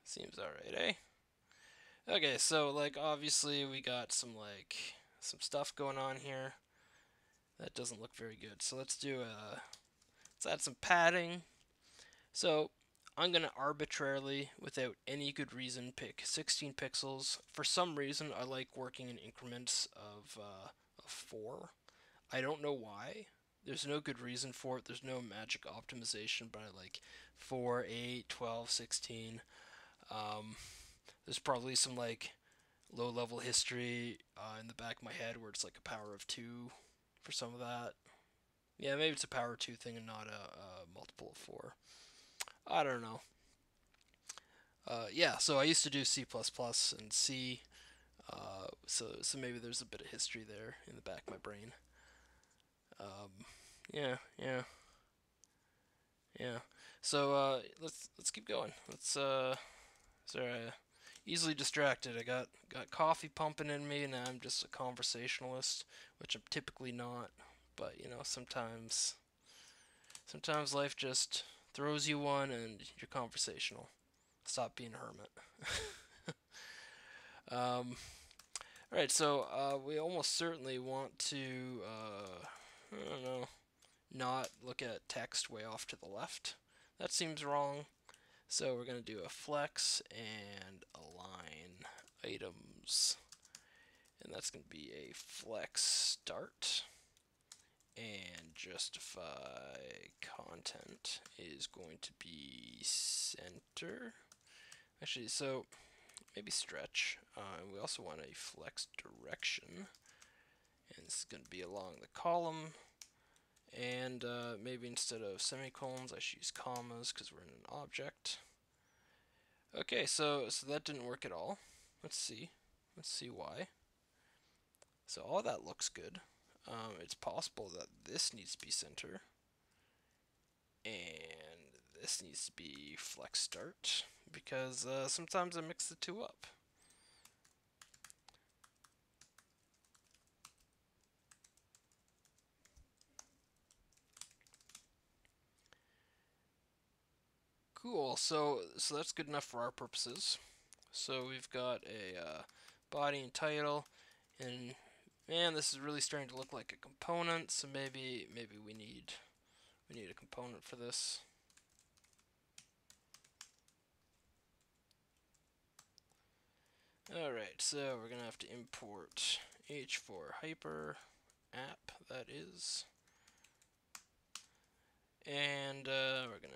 Seems alright, eh? Okay, so like obviously we got some stuff going on here that doesn't look very good. So let's add some padding. So I'm gonna arbitrarily, without any good reason, pick 16 pixels. For some reason, I like working in increments of 4. I don't know why. There's no good reason for it. There's no magic optimization, but I like 4, 8, 12, 16. There's probably some like low-level history in the back of my head where it's like a power of 2 for some of that. Yeah, maybe it's a power 2 thing and not a multiple of 4. I don't know. Yeah, so I used to do C++ and C, so maybe there's a bit of history there in the back of my brain. Yeah. So let's keep going. Let's is there a easily distracted. I got coffee pumping in me, and I'm just a conversationalist, which I'm typically not. But you know, sometimes life just throws you one, and you're conversational. Stop being a hermit. All right, so we almost certainly want to, I don't know, not look at text way off to the left. That seems wrong. So we're going to do a flex and align items. And that's going to be a flex start. And justify content is going to be center. Actually, so maybe stretch. We also want a flex direction. And this is going to be along the column. And maybe instead of semicolons, I should use commas because we're in an object. Okay, so that didn't work at all. Let's see why. So all that looks good. It's possible that this needs to be center, and this needs to be flex start, because sometimes I mix the two up. Cool, so that's good enough for our purposes. So we've got a body and title, and man, this is really starting to look like a component. So maybe we need a component for this. Alright, so we're gonna have to import h for hyper app, that is, and we're gonna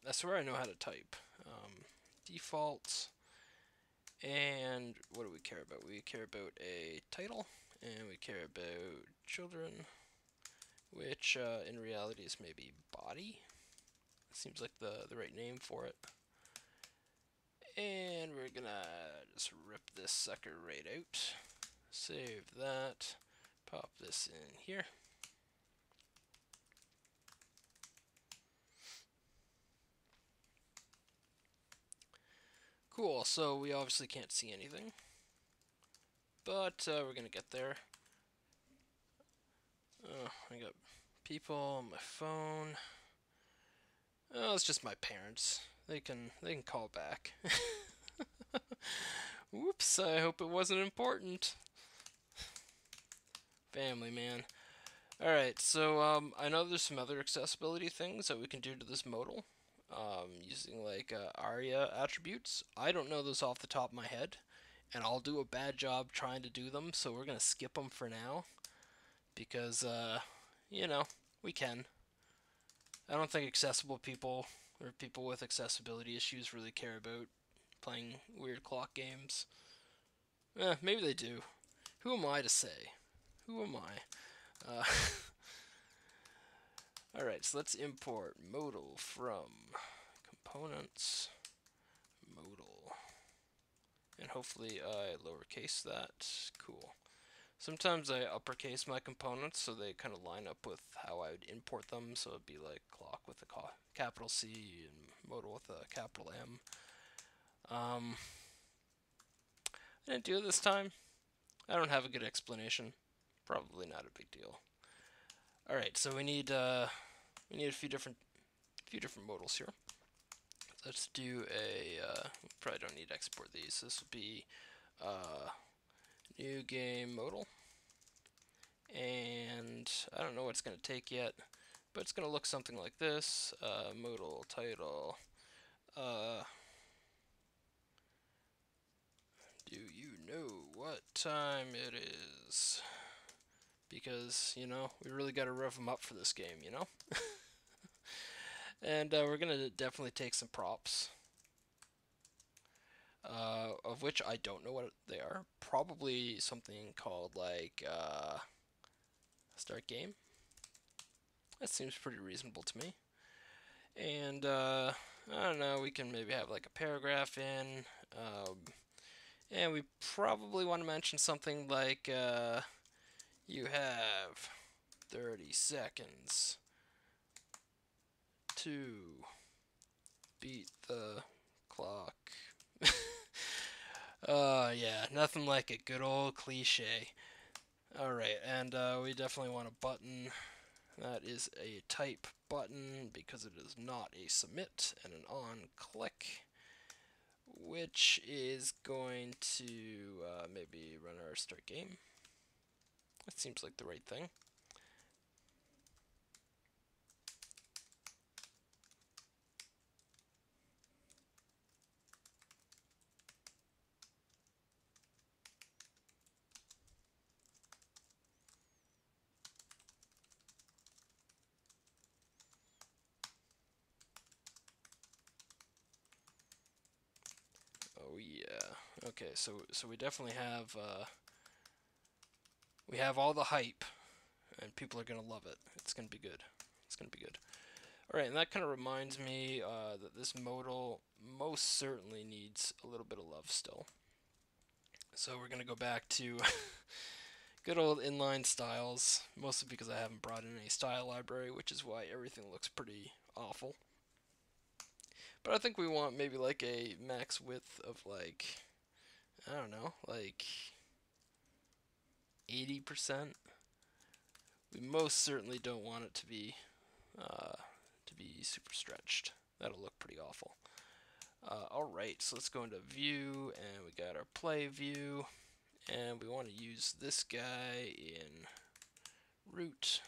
that's where I know how to type. Default, and what do we care about? We care about a title, and we care about children, which in reality is maybe body. Seems like the right name for it. And we're gonna just rip this sucker right out. Save that. Pop this in here. Cool, so we obviously can't see anything, but we're gonna get there. Oh, I got people on my phone. Oh, it's just my parents. They can call back. Whoops, I hope it wasn't important. Family, man. Alright, so I know there's some other accessibility things that we can do to this modal. Using like ARIA attributes. I don't know those off the top of my head, and I'll do a bad job trying to do them, so we're gonna skip them for now, because you know, we can. I don't think accessible people or people with accessibility issues really care about playing weird clock games. Maybe they do. Who am I to say? Who am I? Alright, so let's import modal from components, modal, and hopefully I lowercase that. Cool. Sometimes I uppercase my components so they kind of line up with how I would import them, so it'd be like clock with a capital C and modal with a capital M. I didn't do it this time. I don't have a good explanation. Probably not a big deal. All right, so we need a few different modals here. Let's do a. Probably don't need to export these. This will be new game modal, and I don't know what it's going to take yet, but it's going to look something like this. Modal title. Do you know what time it is? Because, you know, we really got to rev them up for this game, you know? And we're going to definitely take some props, of which I don't know what they are. Probably something called, like, start game. That seems pretty reasonable to me. And, I don't know, we can maybe have, like, a paragraph in. And we probably want to mention something like, you have 30 seconds to beat the clock Yeah, nothing like a good old cliche. Alright, and we definitely want a button. That is a type button because it is not a submit and an on click, which is going to maybe run our start game. That seems like the right thing. Oh yeah. Okay, so we definitely have we have all the hype, and people are gonna love it. It's gonna be good. It's gonna be good. All right, and that kind of reminds me that this modal most certainly needs a little bit of love still. So we're gonna go back to good old inline styles, mostly because I haven't brought in any style library, which is why everything looks pretty awful. But I think we want maybe like a max width of like, I don't know, like 80%. We most certainly don't want it to be super stretched. That'll look pretty awful. Alright, so let's go into view, and we got our play view, and we want to use this guy in root.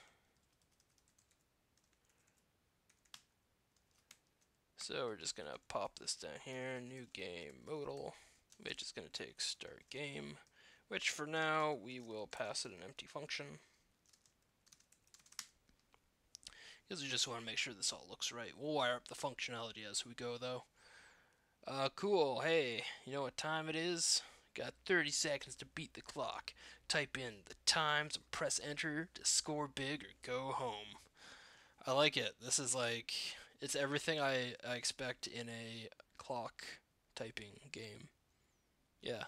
So we're just going to pop this down here, new game modal, which is going to take start game, which for now we will pass it an empty function. Because we just want to make sure this all looks right. We'll wire up the functionality as we go though. Cool, hey, you know what time it is? Got 30 seconds to beat the clock. Type in the times and press enter to score big or go home. I like it. This is like, it's everything I expect in a clock typing game. Yeah.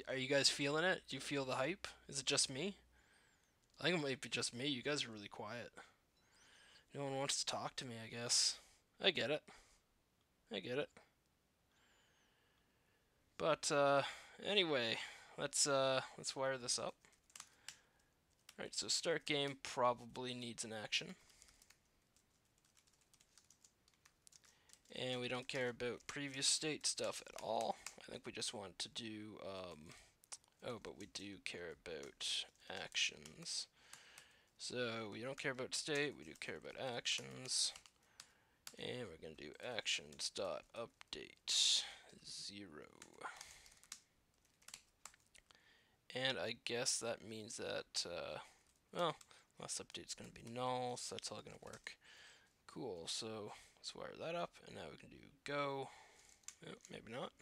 Are you guys feeling it? Do you feel the hype? Is it just me? I think it might be just me. You guys are really quiet. No one wants to talk to me, I guess. I get it. I get it. But anyway, let's wire this up. All right, so start game probably needs an action. And we don't care about previous state stuff at all. I think we just want to do, oh, but we do care about actions. So we don't care about state, we do care about actions. And we're going to do actions.update 0. And I guess that means that, well, last update's going to be null, so that's all going to work. Cool, so let's wire that up, and now we can do go. Oh, maybe not.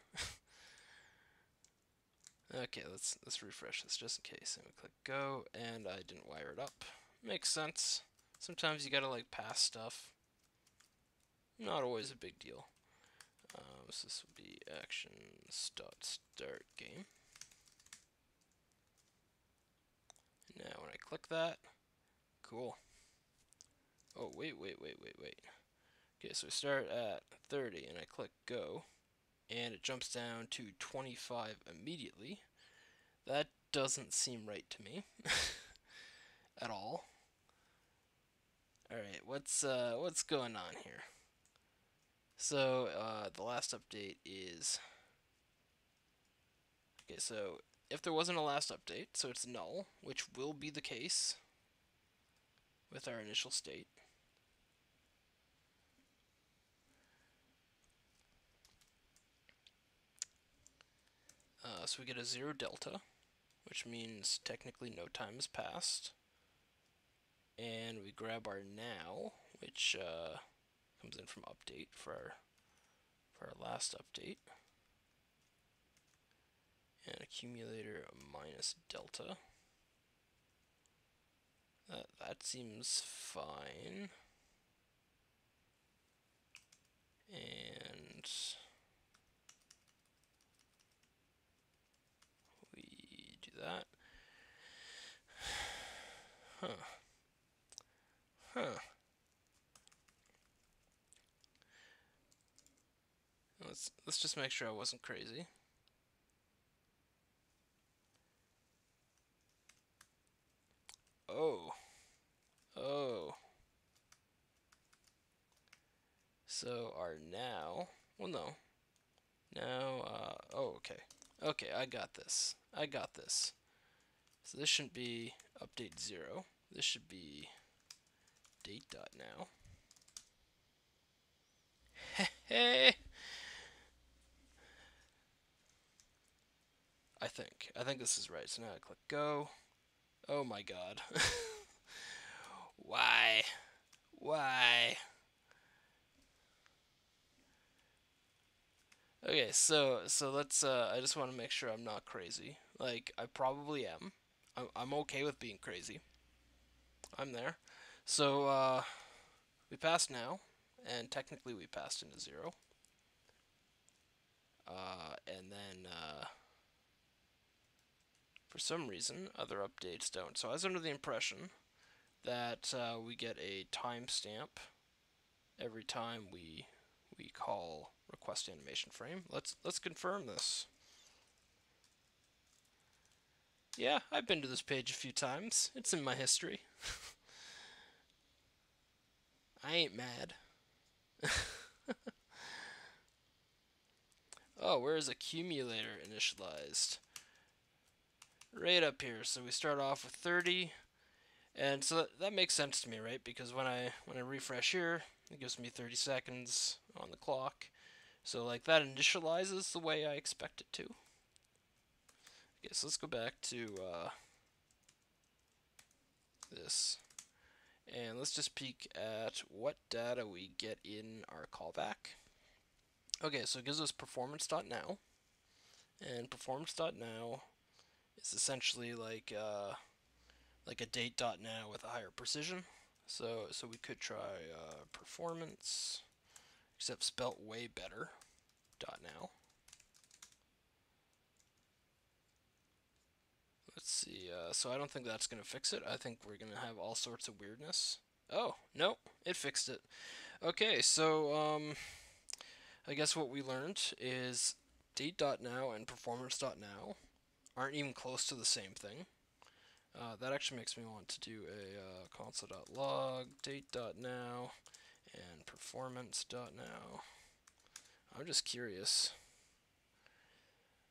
Okay, let's refresh this just in case. And we click go, and I didn't wire it up. Makes sense. Sometimes you gotta like pass stuff. Not always a big deal. So this will be actions.start game. Now when I click that, cool. Oh, wait. Okay, so we start at 30 and I click go, and it jumps down to 25 immediately. That doesn't seem right to me at all. Alright, what's going on here? So, the last update is... Okay, so if there wasn't a last update, so it's null, which will be the case with our initial state. So we get a 0 delta, which means technically no time has passed. And we grab our now, which comes in from update for our last update. And accumulator minus delta. That seems fine. And we do that. Huh. Let's just make sure I wasn't crazy. Oh. Oh. So our now, well no, now, oh, okay. Okay, I got this. I got this. So this shouldn't be update 0. This should be date.now. Hey! I think this is right. So now I click go. Oh my god. Why? Why? Okay, so let's I just want to make sure I'm not crazy. Like I probably am. I'm okay with being crazy. I'm there. So we passed now, and technically we passed into 0. And then for some reason other updates don't. So I was under the impression that we get a timestamp every time we call request animation frame. Let's confirm this. Yeah, I've been to this page a few times. It's in my history. I ain't mad. Oh, where is accumulator initialized? Right up here. So we start off with 30, and so that makes sense to me, right? Because when I refresh here, it gives me 30 seconds on the clock. So like that initializes the way I expect it to. Okay, so let's go back to this, and let's just peek at what data we get in our callback. Okay, so it gives us performance.now, and performance.now is essentially like a date.now with a higher precision. So we could try performance, except spelt way better. .now. Let's see. So I don't think that's gonna fix it. I think we're gonna have all sorts of weirdness. Oh no, it fixed it. Okay, so I guess what we learned is date.now and performance.now aren't even close to the same thing. That actually makes me want to do a console.log date.now and performance.now. I'm just curious.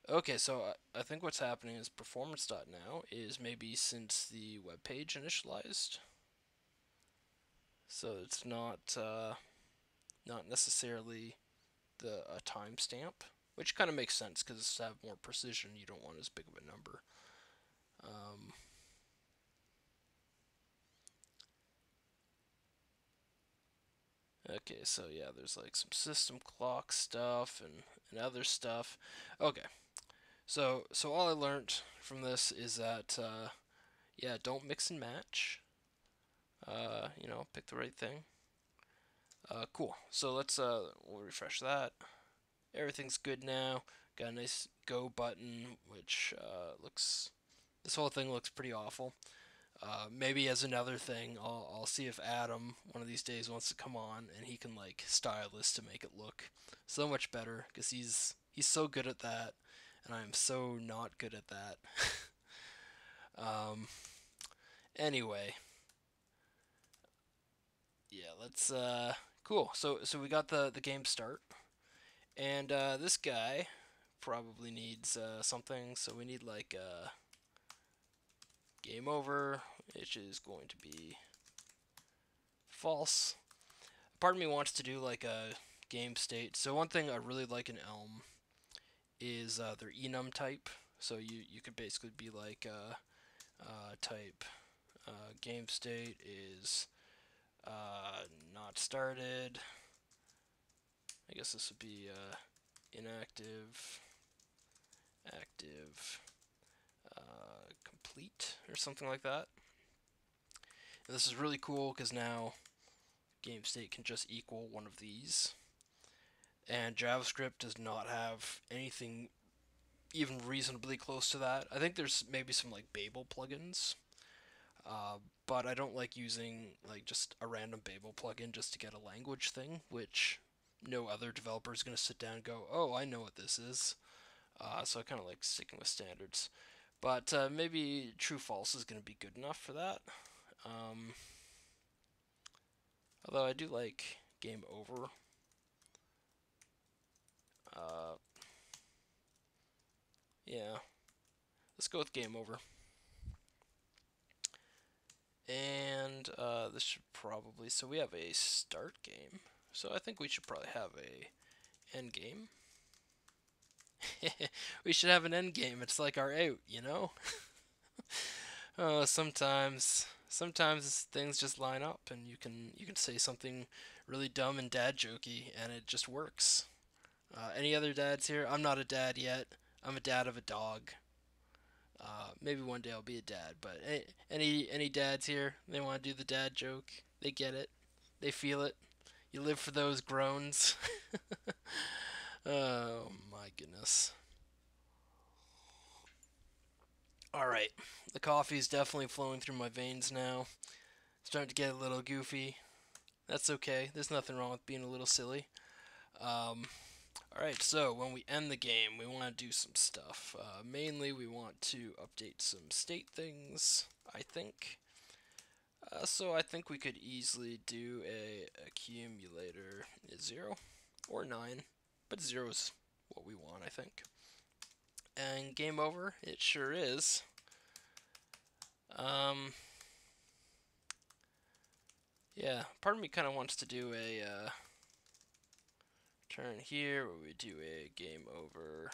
Okay, so I think what's happening is performance.now is maybe since the web page initialized. So it's not necessarily a timestamp, which kind of makes sense because to have more precision, you don't want as big of a number. Okay, so yeah, there's like some system clock stuff and other stuff. Okay, so all I learned from this is that yeah, don't mix and match. Pick the right thing. Cool. So we'll refresh that. Everything's good now. Got a nice go button, which this whole thing looks pretty awful. Maybe as another thing, I'll see if Adam one of these days wants to come on and he can like style this to make it look so much better because he's so good at that, and I'm so not good at that. um, anyway, yeah, let's cool. So we got the game start, and this guy probably needs something. So we need like game over, which is going to be false. Part of me wants to do like a game state. So one thing I really like in Elm is their enum type. So you could basically be like type game state is not started. I guess this would be inactive, active, complete, or something like that. And this is really cool because now game state can just equal one of these. And JavaScript does not have anything even reasonably close to that. I think there's maybe some like Babel plugins, but I don't like using like just a random Babel plugin just to get a language thing, which no other developer is going to sit down and go, oh, I know what this is. So I kind of like sticking with standards. But maybe true false is going to be good enough for that. Um, Although I do like game over. Uh, yeah, let's go with game over. And this should probably, so we have a start game. So I think we should probably have a end game. We should have an end game. It's like our out, you know? Sometimes things just line up and you can say something really dumb and dad jokey and it just works. Any other dads here? I'm not a dad yet. I'm a dad of a dog. Maybe one day I'll be a dad. But any dads here? They want to do the dad joke. They get it. They feel it. You live for those groans. Oh my goodness. All right, the coffee's definitely flowing through my veins now. Starting to get a little goofy. That's okay. There's nothing wrong with being a little silly. Um, Alright, so when we end the game, we want to do some stuff. Mainly, we want to update some state things, I think. So I think we could easily do a accumulator is 0 or 9, but 0 is what we want, I think. And game over, it sure is. Yeah, part of me kind of wants to do a turn here where we do a game over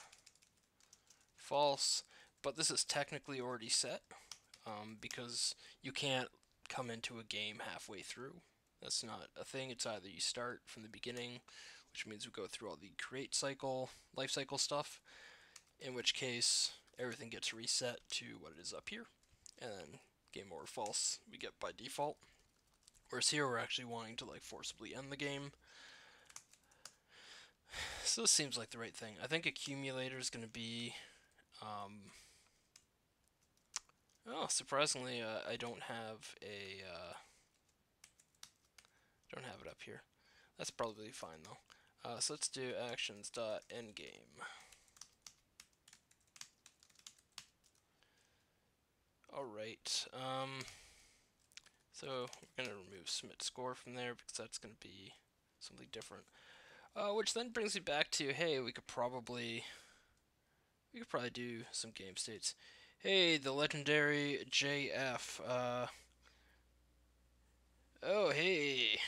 false, but this is technically already set because you can't come into a game halfway through. That's not a thing. It's either you start from the beginning, which means we go through all the create cycle, life cycle stuff, in which case everything gets reset to what it is up here, and then game over false we get by default. Whereas here we're actually wanting to like forcibly end the game. So this seems like the right thing. I think accumulator is going to be oh, surprisingly, I don't have don't have it up here. That's probably fine though. So let's do actions.endgame. Alright, so we're going to remove submit score from there because that's going to be something different. Which then brings me back to, hey, we could probably do some game states. Hey, the legendary JF. Oh, hey.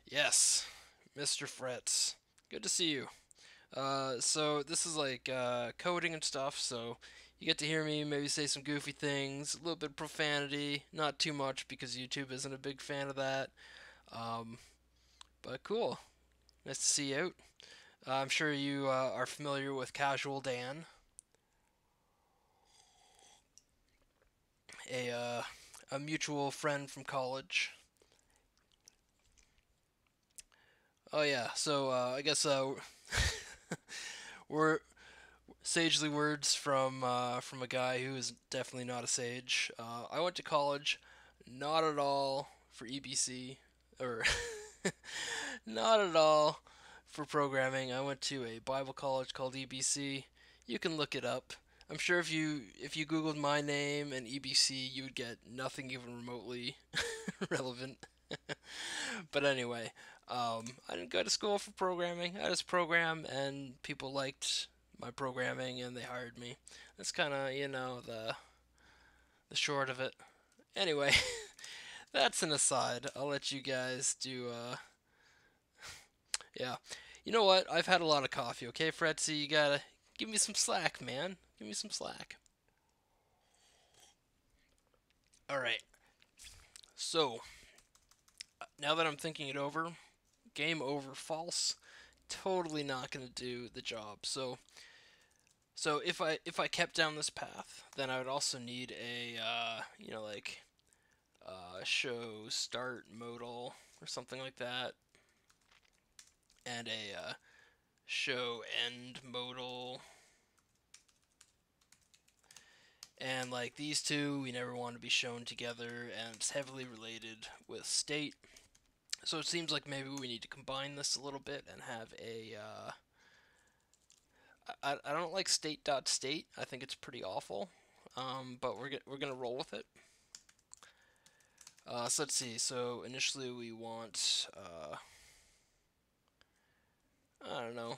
Yes, Mr. Fretz. Good to see you. So this is like coding and stuff, so you get to hear me maybe say some goofy things, a little bit of profanity, not too much because YouTube isn't a big fan of that. Um, but cool. Nice to see you out. I'm sure you are familiar with Casual Dan, a a mutual friend from college. Oh yeah, so I guess we're sagely words from a guy who is definitely not a sage. I went to college, not at all for EBC or not at all for programming. I went to a Bible college called EBC. You can look it up. I'm sure if you googled my name and EBC, you would get nothing even remotely relevant. But anyway, I didn't go to school for programming. I just program, and people liked my programming, and they hired me. That's kind of the short of it. Anyway, that's an aside. I'll let you guys do. Yeah, you know what? I've had a lot of coffee. Okay, Fretzy, you gotta give me some slack, man. Give me some slack. All right. So now that I'm thinking it over, game over, false. Totally not gonna do the job. So if I kept down this path, then I would also need a like show start modal or something like that, and a show end modal, and like these two we never want to be shown together, and it's heavily related with state. So it seems like maybe we need to combine this a little bit and have a I don't like state.state. I think it's pretty awful. But we're gonna roll with it. So let's see. So initially we want, I don't know,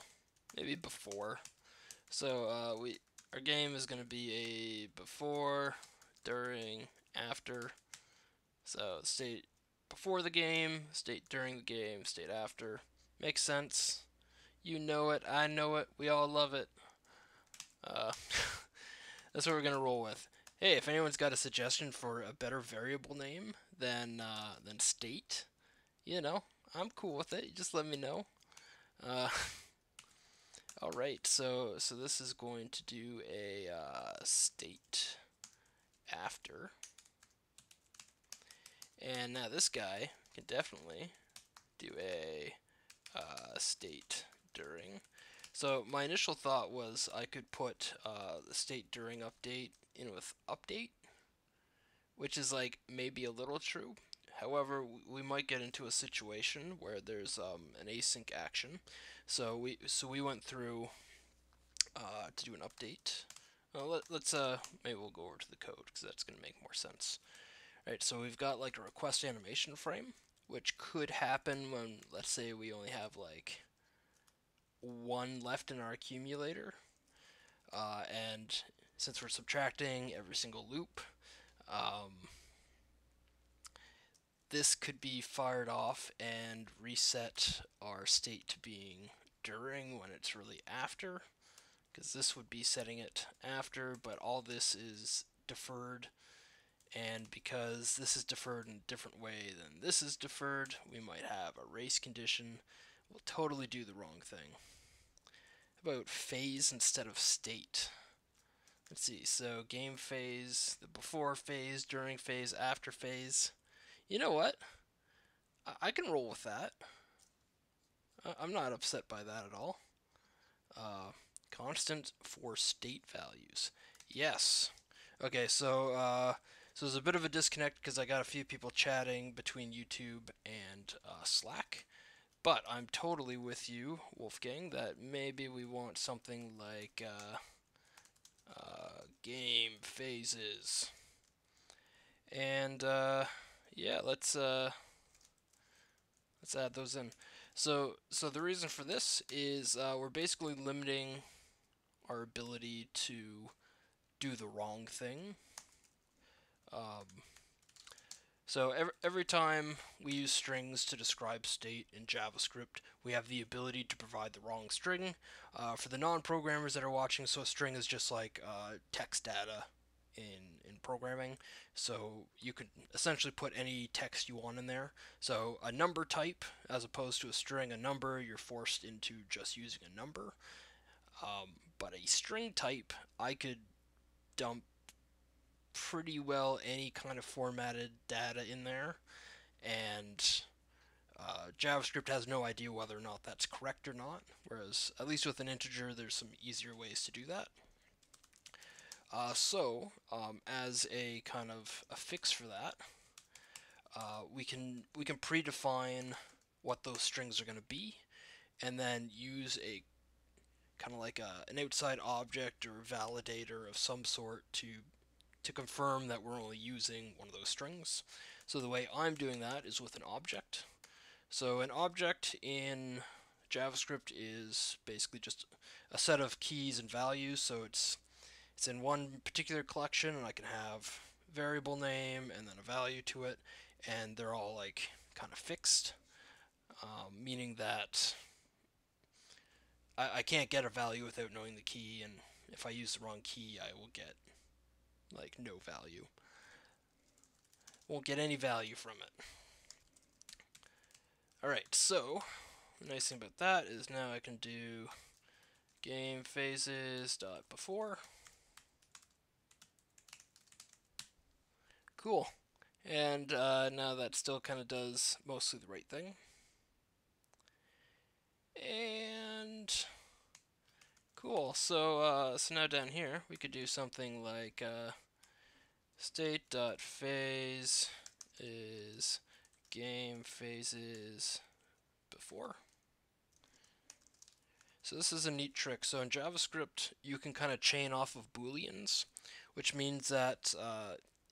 maybe before. So our game is going to be a before, during, after. So state before the game, state during the game, state after. Makes sense. You know it, I know it, we all love it. Uh, that's what we're gonna roll with. Hey, if anyone's got a suggestion for a better variable name than state, you know, I'm cool with it. You just let me know. Uh, all right, so this is going to do a state after, and now this guy can definitely do a state during. So my initial thought was I could put the state during update in with update, which is like maybe a little true. However, we might get into a situation where there's an async action. So we went through to do an update. Let's maybe we'll go over to the code because that's going to make more sense. All right, so we've got like a request animation frame, which could happen when, let's say, we only have like one left in our accumulator, and since we're subtracting every single loop, um, this could be fired off and reset our state to being during when it's really after, because this would be setting it after, but all this is deferred, and because this is deferred in a different way than this is deferred, we might have a race condition. We'll totally do the wrong thing. How about phase instead of state? Let's see, so game phase, the before phase, during phase, after phase. You know what? I can roll with that. I'm not upset by that at all. Constant for state values. Yes. Okay, so there's a bit of a disconnect because I got a few people chatting between YouTube and Slack. But I'm totally with you, Wolfgang, that maybe we want something like game phases. And yeah, let's add those in. So the reason for this is we're basically limiting our ability to do the wrong thing. So every time we use strings to describe state in JavaScript, we have the ability to provide the wrong string. For the non-programmers that are watching, so a string is just like text data in programming. So you could essentially put any text you want in there. So a number type, as opposed to a string, a number, you're forced into just using a number. But a string type, I could dump pretty well any kind of formatted data in there, and JavaScript has no idea whether or not that's correct or not, whereas at least with an integer there's some easier ways to do that. As a kind of a fix for that, we can predefine what those strings are going to be, and then use a kind of like an outside object or validator of some sort to confirm that we're only using one of those strings. So the way I'm doing that is with an object. So an object in JavaScript is basically just a set of keys and values. So it's in one particular collection, and I can have variable name and then a value to it, and they're all like kind of fixed, meaning that I can't get a value without knowing the key, and if I use the wrong key, I will get like no value. Won't get any value from it. Alright, so the nice thing about that is now I can do game phases dot before. Cool. And now that still kind of does mostly the right thing. And cool. So now down here we could do something like state dot phase is game phases before. So this is a neat trick. So in JavaScript, you can kind of chain off of booleans, which means that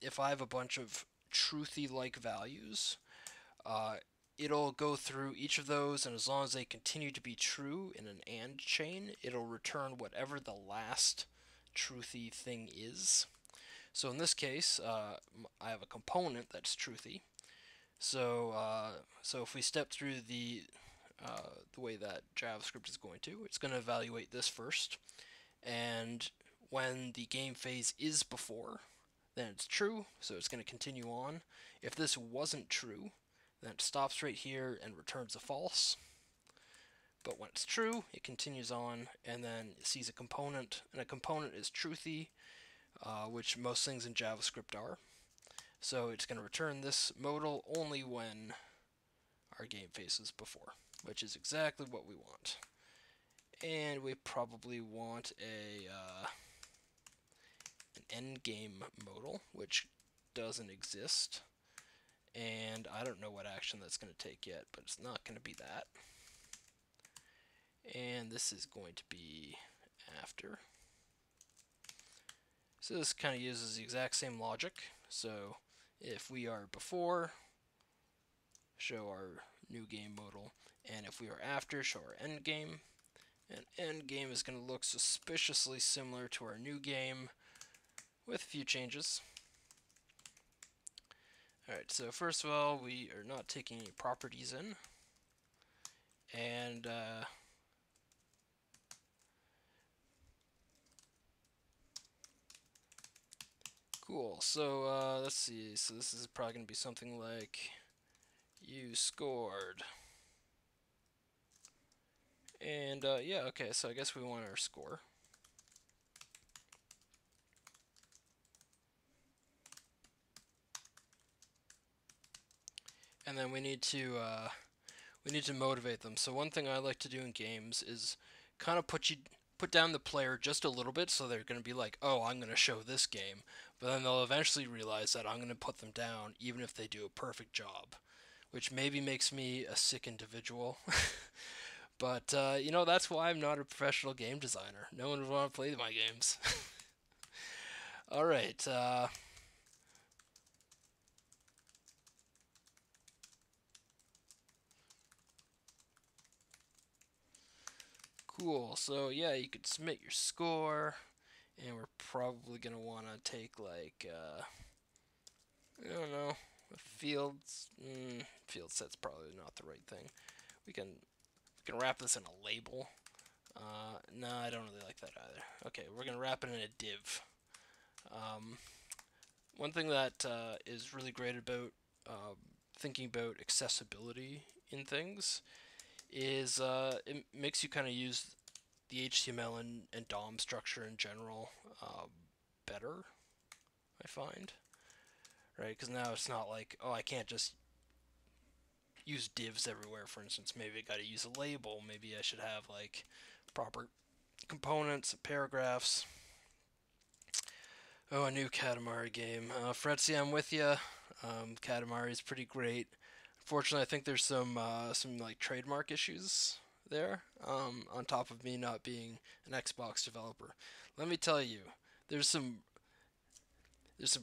if I have a bunch of truthy-like values. Uh, it'll go through each of those, and as long as they continue to be true in an AND chain, it'll return whatever the last truthy thing is. So in this case, I have a component that's truthy. So if we step through the way that JavaScript is going to, it's going to evaluate this first, and when the game phase is before, then it's true, so it's going to continue on. If this wasn't true, then it stops right here and returns a false. But when it's true, it continues on, and then it sees a component, and a component is truthy, which most things in JavaScript are. So it's going to return this modal only when our game phase is before, which is exactly what we want. And we probably want an endgame modal, which doesn't exist. And I don't know what action that's going to take yet, but it's not going to be that. And this is going to be after. So this kind of uses the exact same logic. So if we are before, show our new game modal, and if we are after, show our end game. And end game is going to look suspiciously similar to our new game with a few changes. Alright, so first of all, we are not taking any properties in. And cool, so let's see, so this is probably going to be something like you scored. And yeah, okay, so I guess we want our score. And then we need to motivate them. So one thing I like to do in games is kind of put down the player just a little bit, so they're going to be like, oh, I'm going to show this game. But then they'll eventually realize that I'm going to put them down even if they do a perfect job, which maybe makes me a sick individual. But, you know, that's why I'm not a professional game designer. No one would want to play my games. Alright, cool. So, yeah, you could submit your score, and we're probably going to want to take, like, I don't know, fields. Field set's probably not the right thing. We can wrap this in a label. No, I don't really like that either. Okay, we're going to wrap it in a div. One thing that is really great about thinking about accessibility in things is it makes you kind of use the HTML and DOM structure in general better, I find. Right, because now it's not like, oh, I can't just use divs everywhere, for instance. Maybe I got to use a label. Maybe I should have like proper components, paragraphs. Oh, a new Katamari game. Fretzy, I'm with you. Katamari is pretty great. Unfortunately, I think there's some like trademark issues there. On top of me not being an Xbox developer, let me tell you, there's some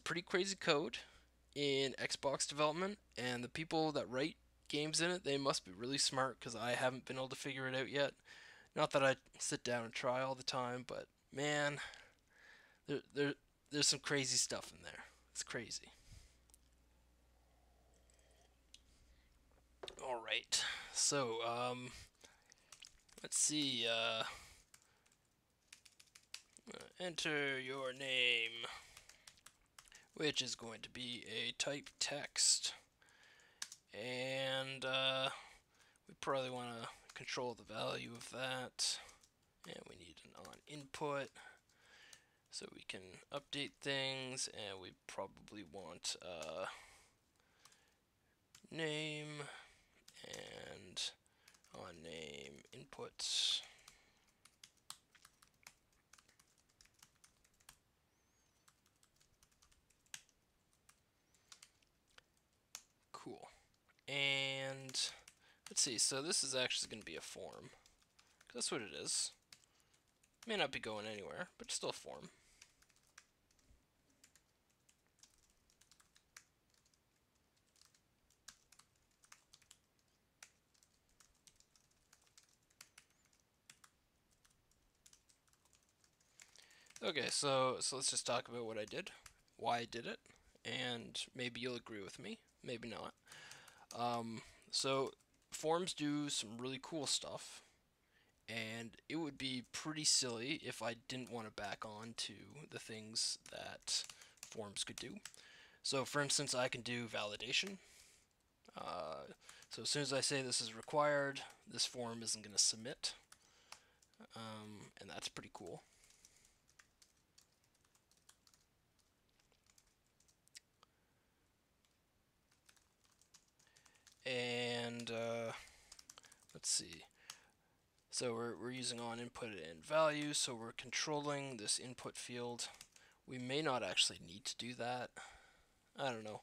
pretty crazy code in Xbox development, and the people that write games in it, they must be really smart because I haven't been able to figure it out yet. Not that I sit down and try all the time, but man, there's some crazy stuff in there. It's crazy. All right, so let's see. Enter your name, which is going to be a type text, and we probably want to control the value of that, and we need an on input so we can update things, and we probably want name and on name inputs. Cool. And let's see, so this is actually going to be a form. That's what it is. May not be going anywhere, but still a form. Okay, so let's just talk about what I did, why I did it, and maybe you'll agree with me, maybe not. Um, so forms do some really cool stuff, and it would be pretty silly if I didn't want to back on to the things that forms could do. So, for instance, I can do validation. So as soon as I say this is required, this form isn't going to submit, and that's pretty cool. And let's see. So we're using on input and value, so we're controlling this input field. We may not actually need to do that. I don't know.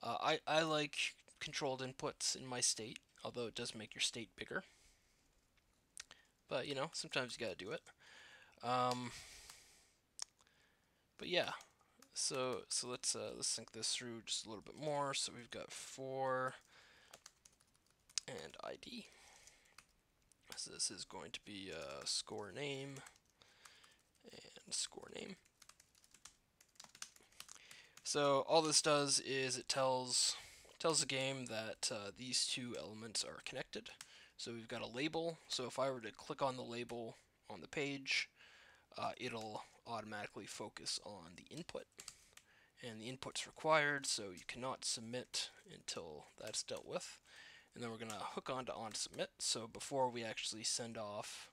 I like controlled inputs in my state, although it does make your state bigger. But you know, sometimes you gotta do it. Um, but yeah, so let's think this through just a little bit more. So we've got for and ID. So this is going to be score name and score name. So all this does is it tells the game that these two elements are connected. So we've got a label. So if I were to click on the label on the page, it'll automatically focus on the input. And the input's required, so you cannot submit until that's dealt with. And then we're going to hook on to submit. So before we actually send off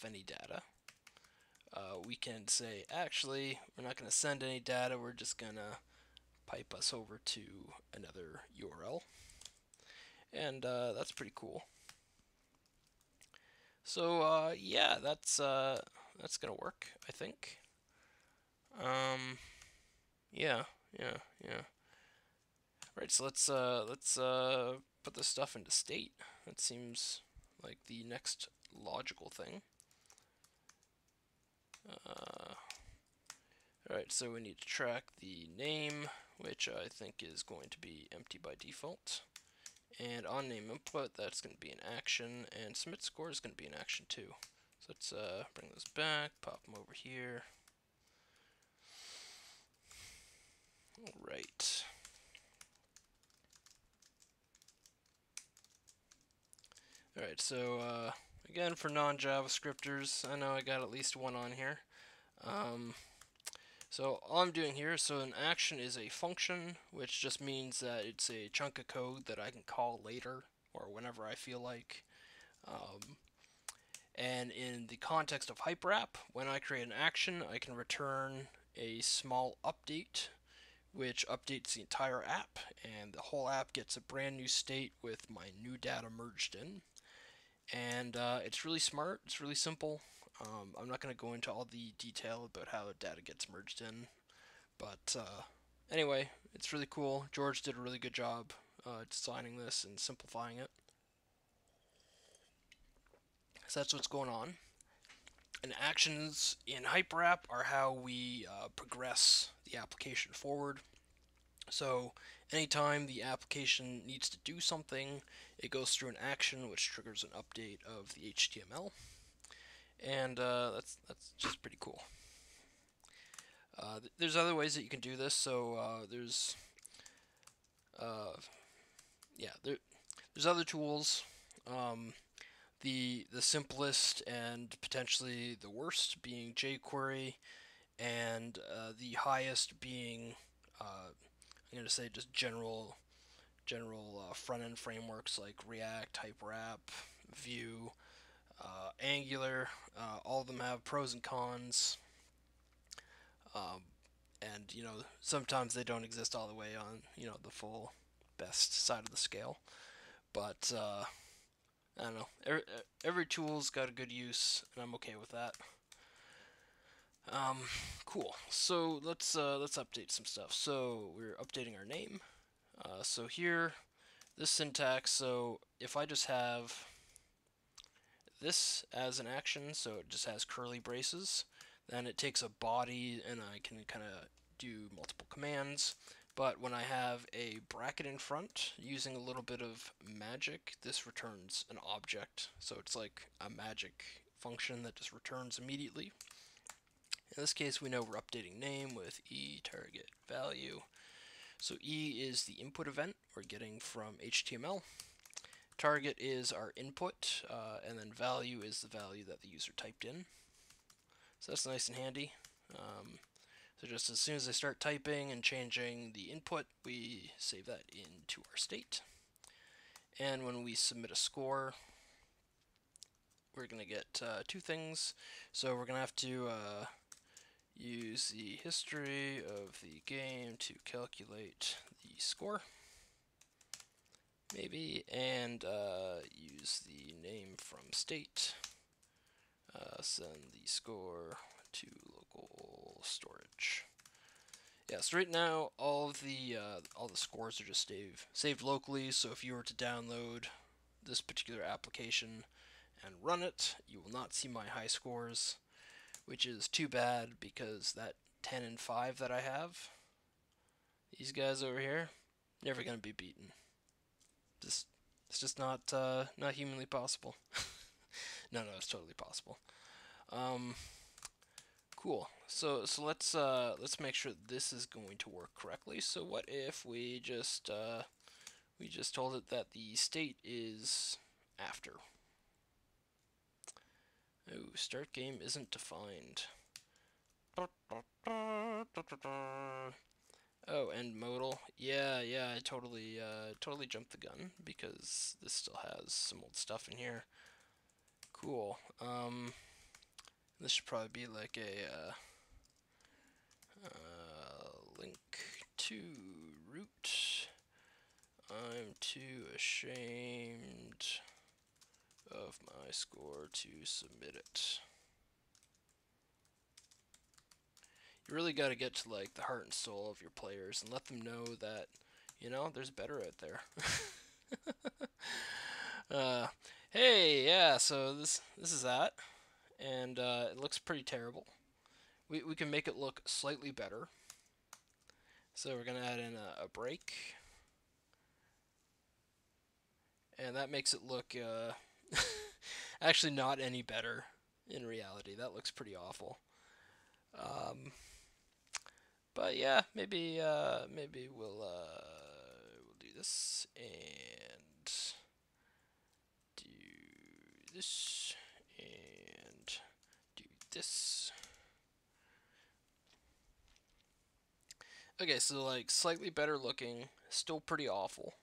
any data, we can say, actually, we're not going to send any data, we're just going to pipe us over to another URL. And that's pretty cool. So yeah, that's gonna work, I think. Yeah, yeah. Right, so let's put this stuff into state. That seems like the next logical thing. Alright, so we need to track the name, which I think is going to be empty by default. And on name input, that's going to be an action, and submit score is going to be an action too. So let's bring those back, pop them over here. Alright. Alright, so again, for non-JavaScripters, I know I got at least one on here. So all I'm doing here, so an action is a function, which just means that it's a chunk of code that I can call later or whenever I feel like. And in the context of hyperapp, when I create an action, I can return a small update, which updates the entire app, and the whole app gets a brand new state with my new data merged in. And it's really smart, it's really simple. I'm not going to go into all the detail about how data gets merged in, but anyway, it's really cool. George did a really good job designing this and simplifying it. So that's what's going on. And actions in hyperapp are how we progress the application forward. So anytime the application needs to do something, it goes through an action which triggers an update of the HTML. And that's just pretty cool. There's other ways that you can do this. So there's other tools. The simplest and potentially the worst being jQuery, and the highest being I'm going to say just general front-end frameworks like React, hyperapp, Vue, Angular. All of them have pros and cons. And you know, sometimes they don't exist all the way on, you know, the full best side of the scale. But I don't know. Every tool's got a good use, and I'm okay with that. Cool. So let's update some stuff. So we're updating our name. So here, this syntax. So if I just have this as an action, so it just has curly braces, then it takes a body, and I can kind of do multiple commands. But when I have a bracket in front, using a little bit of magic, this returns an object. So it's like a magic function that just returns immediately. In this case, we know we're updating name with e target value. So e is the input event we're getting from HTML. Target is our input, and then value is the value that the user typed in. So that's nice and handy. So just as soon as I start typing and changing the input, we save that into our state. And when we submit a score, we're going to get two things. So we're going to have to use the history of the game to calculate the score, maybe, and use the name from state, send the score to local storage. Yeah, so right now all the scores are just saved locally. So if you were to download this particular application and run it, you will not see my high scores, which is too bad because that 10 and 5 that I have, these guys over here, never gonna be beaten. It's just not humanly possible. No, it's totally possible. Cool. So let's make sure this is going to work correctly. So what if we just told it that the state is after? Oh, start game isn't defined. Oh, end modal. Yeah, I totally jumped the gun because this still has some old stuff in here. Cool. This should probably be like a link to root. I'm too ashamed of my score to submit it. You really got to get to like the heart and soul of your players and let them know that, you know, there's better out there. Hey, yeah, so this is that, and it looks pretty terrible. We can make it look slightly better. So we're gonna add in a break, and that makes it look actually not any better in reality. That looks pretty awful. But yeah, maybe we'll do this and do this and do this. Okay, so like slightly better looking, still pretty awful.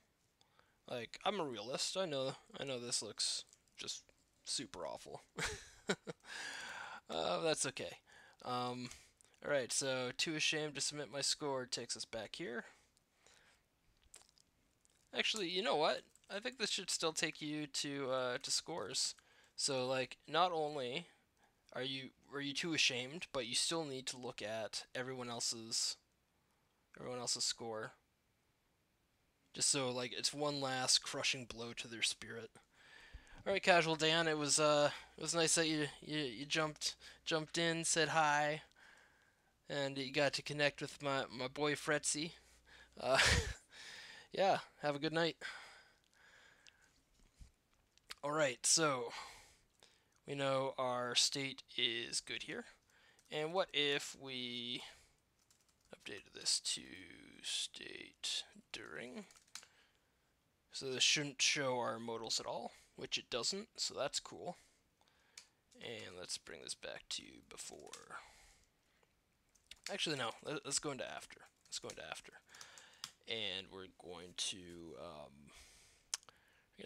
Like, I'm a realist. I know this looks just super awful. That's okay. Alright, so too ashamed to submit my score takes us back here. Actually, you know what? I think this should still take you to scores. So like, not only are you too ashamed, but you still need to look at everyone else's score. Just so like it's one last crushing blow to their spirit. All right, Casual Dan, it was nice that you jumped in, said hi, and you got to connect with my boy Fretzy. Yeah, have a good night. All right, so we know our state is good here, and what if we updated this to state during? So this shouldn't show our modals at all, which it doesn't, so that's cool. And let's bring this back to before. Actually, no, let's go into after. And we're going to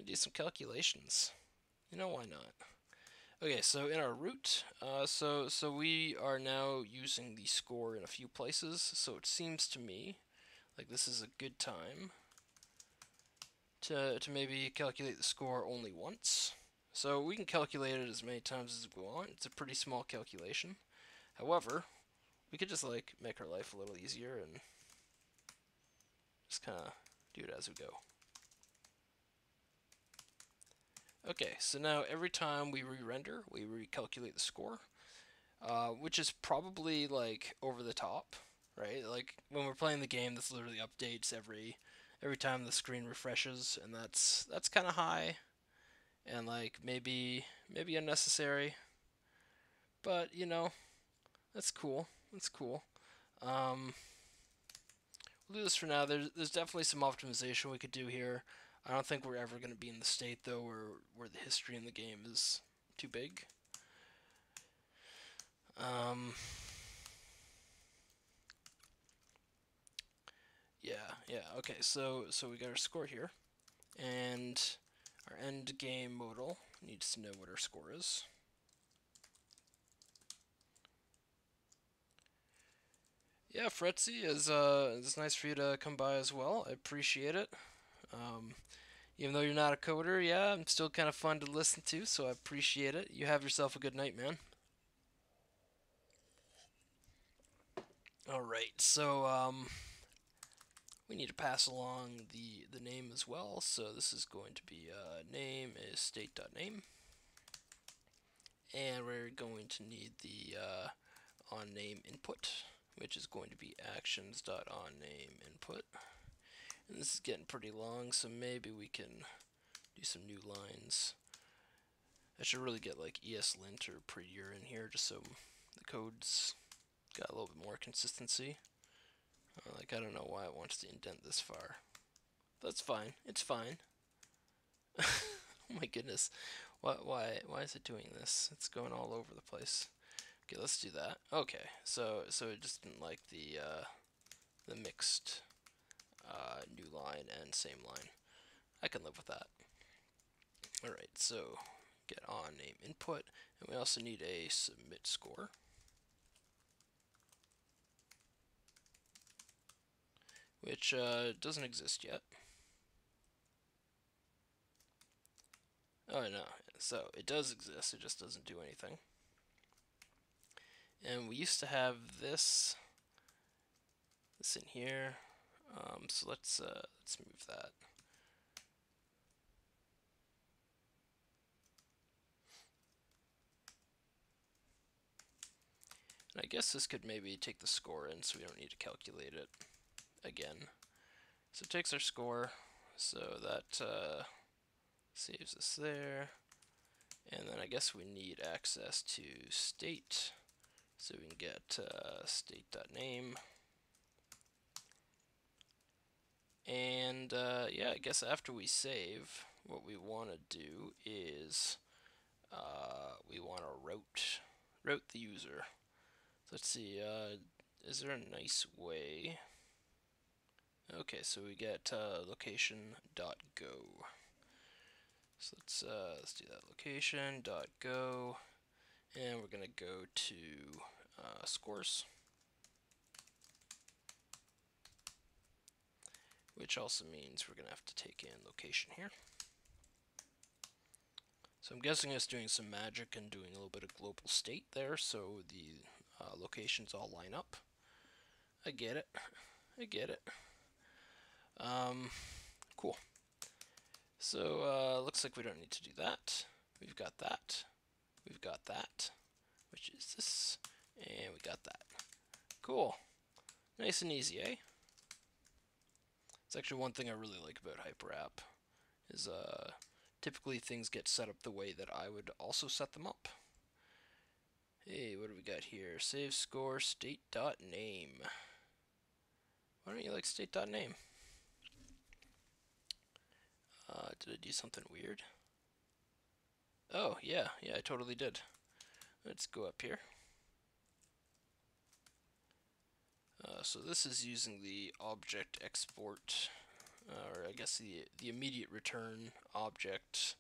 do some calculations. You know, why not? Okay, so in our root, so we are now using the score in a few places, so it seems to me like this is a good time to maybe calculate the score only once. So we can calculate it as many times as we want. It's a pretty small calculation. However, we could just like make our life a little easier and just kind of do it as we go. Okay, so now every time we re-render, we recalculate the score, which is probably like over the top, right? Like when we're playing the game, this literally updates every time the screen refreshes, and that's kind of high, and like maybe unnecessary. But you know, that's cool. That's cool. Um, we'll do this for now. There's definitely some optimization we could do here. I don't think we're ever going to be in the state though where the history in the game is too big. Um, yeah. Okay, so we got our score here, and our end game modal needs to know what our score is. Yeah, Fretzy is it's nice for you to come by as well. I appreciate it. Um, Even though you're not a coder, yeah, I'm still kind of fun to listen to, so I appreciate it. You have yourself a good night, man. All right, so we need to pass along the name as well. So this is going to be name is state.name, and we're going to need the on name input, which is going to be actions.onName input. And this is getting pretty long, so maybe we can do some new lines. I should really get like ESLint or prettier in here just so the code's got a little bit more consistency. Like, I don't know why it wants to indent this far. That's fine. It's fine. Oh my goodness. Why is it doing this? It's going all over the place. Okay, let's do that. Okay, so it just didn't like the mixed new line and same line. I can live with that. Alright, so get on name input, and we also need a submit score. Which doesn't exist yet. Oh no, so it does exist, it just doesn't do anything. And we used to have this in here, so let's move that. And I guess this could maybe take the score in, so we don't need to calculate it again. So it takes our score, so that saves us there. And then I guess we need access to state, so we can get state.name. And yeah, I guess after we save, what we want to do is we want to route the user. So let's see, is there a nice way? Okay, so we get location.go. So let's do that, location.go, and we're gonna go to scores, which also means we're gonna have to take in location here. So I'm guessing it's doing some magic and doing a little bit of global state there, so the locations all line up. I get it. I get it. Cool. So looks like we don't need to do that. We've got that. We've got that, which is this, and we got that. Cool. Nice and easy, eh? It's actually one thing I really like about hyperapp is typically things get set up the way that I would also set them up. Hey, what do we got here? Save score state.name. Why don't you like state.name? Did I do something weird? Oh, yeah, I totally did. Let's go up here. So this is using the object export, or I guess the immediate return object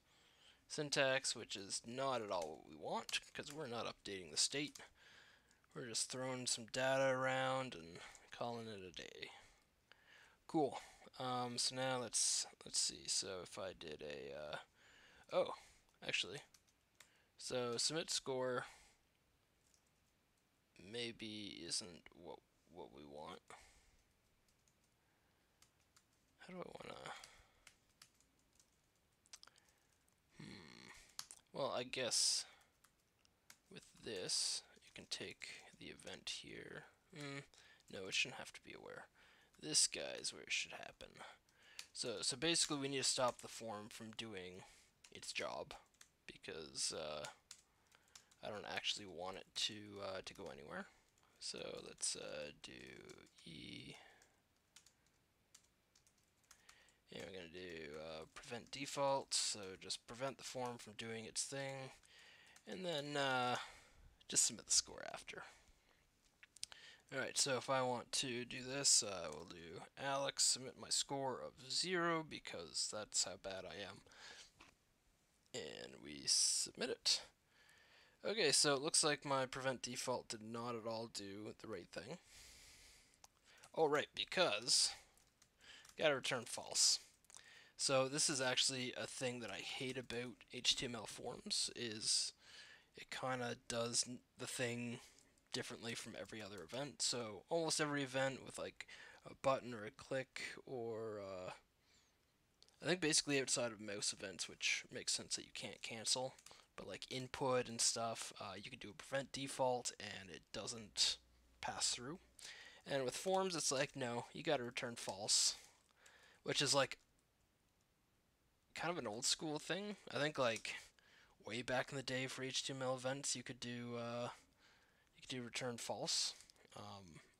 syntax, which is not at all what we want, because we're not updating the state. We're just throwing some data around and calling it a day. Cool. So now let's see. So if I did a oh, actually, so submit score maybe isn't what we want. How do I wanna? Well, I guess with this you can take the event here. No, it shouldn't have to be aware. This guy is where it should happen. So basically we need to stop the form from doing its job, because I don't actually want it to go anywhere. So let's do E. And we're going to do prevent default, so just prevent the form from doing its thing, and then just submit the score after. Alright, so if I want to do this, we'll do Alex, submit my score of 0, because that's how bad I am. And we submit it. Okay, so it looks like my prevent default did not at all do the right thing. Oh, right, because gotta return false. So this is actually a thing that I hate about HTML forms, is it kind of does the thing differently from every other event. So almost every event with like a button or a click, or I think basically outside of mouse events, which makes sense that you can't cancel, but like input and stuff, you can do a prevent default and it doesn't pass through. And with forms, it's like, no, you gotta return false, which is like kind of an old school thing. I think like way back in the day for HTML events, you could do return false,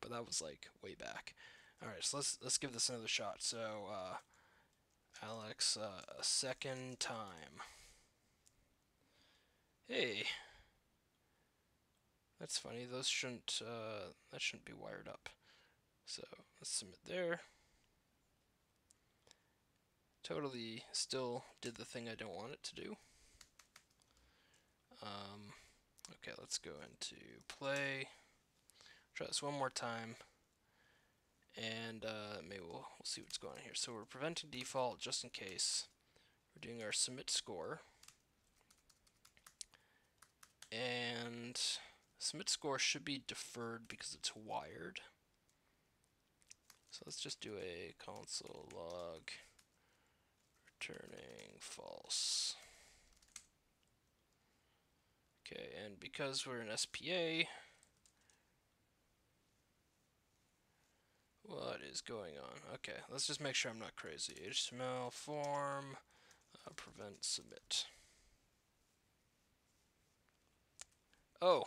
but that was like way back. All right, so let's give this another shot. So Alex, a second time. Hey, that's funny. Those shouldn't that shouldn't be wired up. So let's submit there. Totally still did the thing I don't want it to do. Okay, let's go into play. Try this one more time, and maybe we'll see what's going on here. So we're preventing default just in case. We're doing our submit score, and submit score should be deferred because it's wired. So let's just do a console log returning false. Okay, and because we're in SPA, what is going on? Okay, let's just make sure I'm not crazy. HTML form, prevent submit. Oh,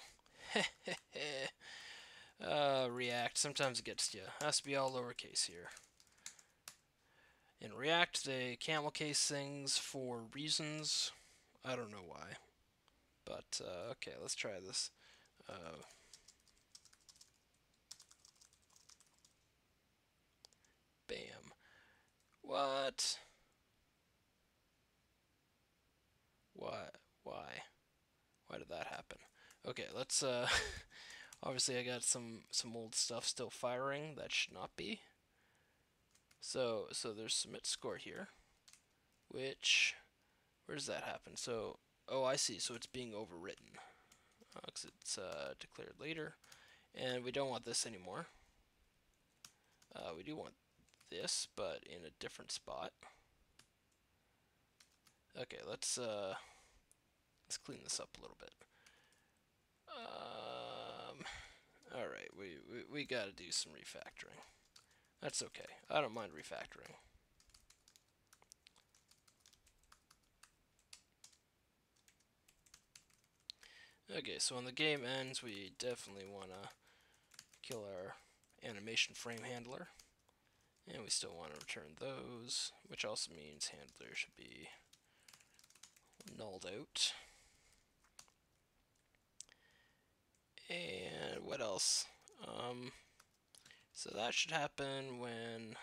React, sometimes it gets to you. Has to be all lowercase here. In React, they camel case things for reasons. I don't know why. But, okay, let's try this. Bam. What? Why? Why did that happen? Okay, let's, obviously I got some old stuff still firing. That should not be. So there's submit score here, which, where does that happen? So, oh, I see. So it's being overwritten because it's declared later, and we don't want this anymore. We do want this, but in a different spot. Okay, let's clean this up a little bit. All right, we got to do some refactoring. That's okay. I don't mind refactoring. Okay, so when the game ends, we definitely want to kill our animation frame handler. And we still want to return those, which also means handler should be nulled out. And what else? So that should happen when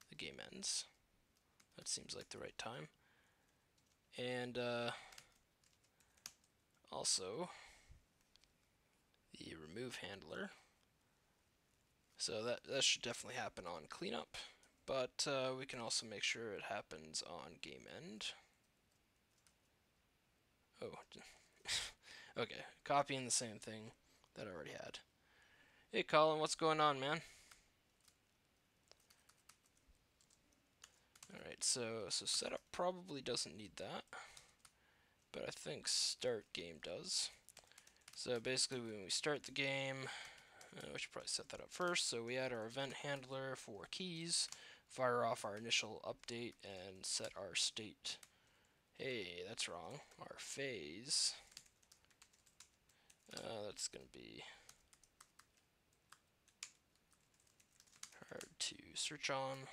the game ends. That seems like the right time. And also the remove handler. So that should definitely happen on cleanup, but we can also make sure it happens on game end. Oh, okay, copying the same thing that I already had. Hey Colin, what's going on, man? Alright, so setup probably doesn't need that, but I think start game does. So basically when we start the game, we should probably set that up first. So we add our event handler for keys, fire off our initial update, and set our state. Hey, that's wrong. Our phase That's going to be hard to search on.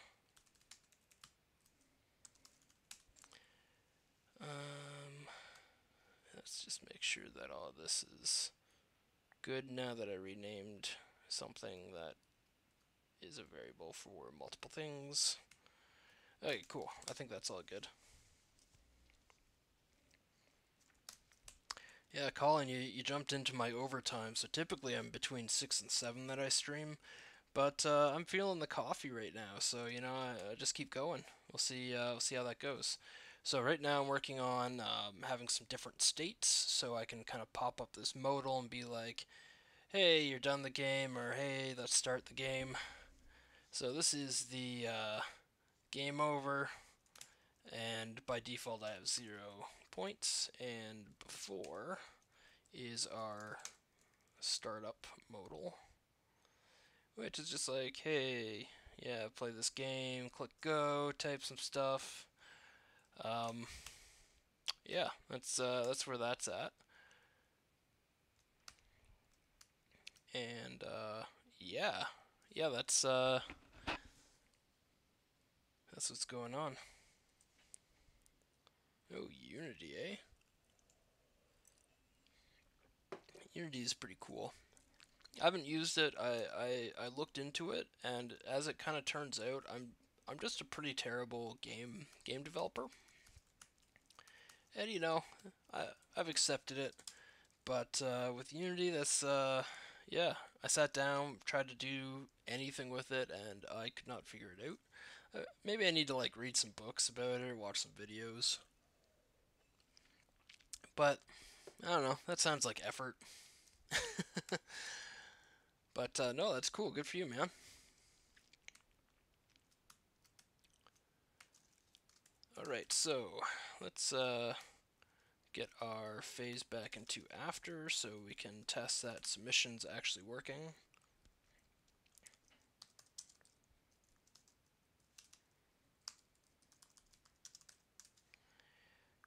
Let's just make sure that all of this is good now that I renamed something that is a variable for multiple things. Okay, cool. I think that's all good. Yeah, Colin, you jumped into my overtime, so typically I'm between 6 and 7 that I stream, but I'm feeling the coffee right now, so you know I just keep going. We'll see how that goes. So right now I'm working on having some different states, so I can kind of pop up this modal and be like, "Hey, you're done the game," or "Hey, let's start the game." So this is the game over, and by default I have 0 points, and before is our startup modal, which is just like, hey, yeah, play this game, click go, type some stuff. Um, yeah, that's where that's at, and yeah, yeah, that's what's going on. Oh, Unity, eh? Unity is pretty cool. I haven't used it. I looked into it, and as it kind of turns out, I'm just a pretty terrible game developer, and you know, I've accepted it. But with Unity, that's yeah. I sat down, tried to do anything with it, and I could not figure it out. Maybe I need to like read some books about it or watch some videos. But I don't know. That sounds like effort. But no, that's cool. Good for you, man. All right, so let's get our phase back into after so we can test that submission's actually working.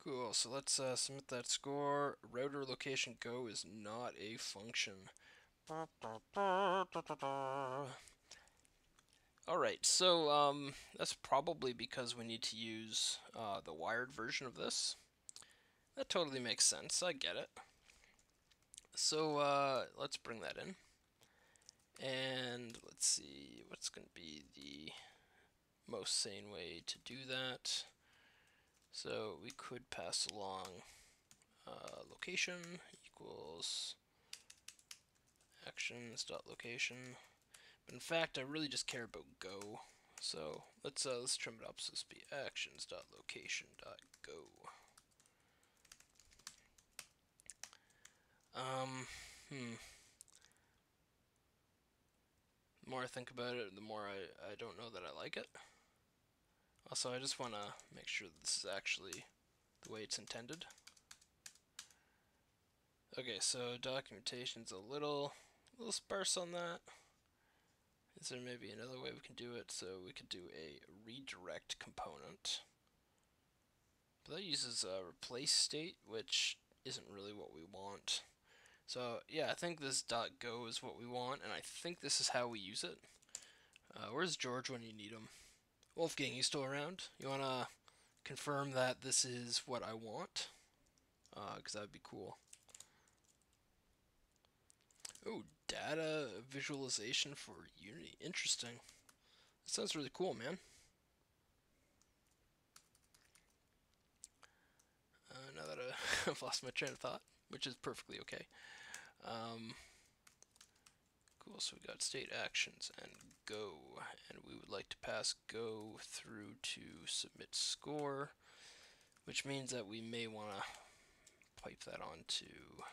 Cool, so let's submit that score. Router location go is not a function. Alright, so that's probably because we need to use the wired version of this. That totally makes sense, I get it. So let's bring that in. And let's see what's going to be the most sane way to do that. So we could pass along location equals actions.location. But in fact, I really just care about go. So let's trim it up. So this will be actions.location.go. The more I think about it, the more I don't know that I like it. Also, I just want to make sure that this is actually the way it's intended. Okay, so documentation's a little sparse on that. Is there maybe another way we can do it? So we could do a redirect component. But that uses a replace state, which isn't really what we want. So yeah, I think this .go is what we want, and I think this is how we use it. Where's George when you need him? Wolfgang, you still around? You wanna confirm that this is what I want? Because that would be cool. Oh, data visualization for Unity. Interesting. That sounds really cool, man. Now that I've lost my train of thought, which is perfectly okay. Cool, so we got state actions and go, and we would like to pass go through to submit score, which means that we may want to pipe that onto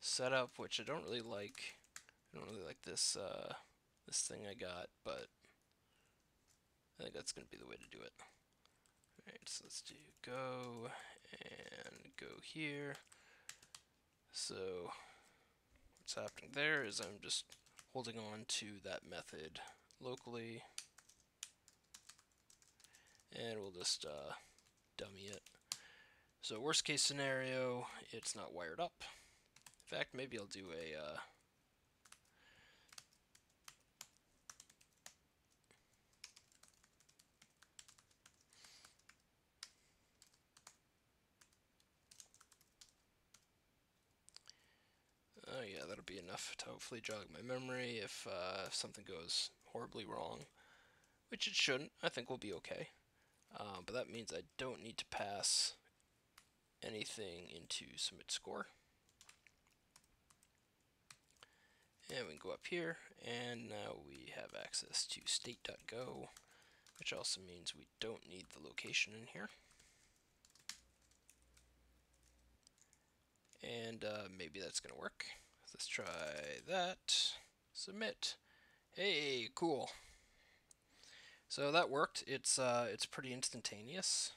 setup, which I don't really like. I don't really like this this thing I got, but I think that's going to be the way to do it. Alright, so let's do go and go here. So what's happening there is I'm just holding on to that method locally, and we'll just dummy it. So worst case scenario, it's not wired up. In fact, maybe I'll do a oh yeah, that'll be enough to hopefully jog my memory if something goes horribly wrong, which it shouldn't. I think we'll be okay. But that means I don't need to pass anything into submit score. And we can go up here, and now we have access to state.go, which also means we don't need the location in here. And maybe that's going to work. Let's try that. Submit. Hey, cool. So that worked. It's pretty instantaneous.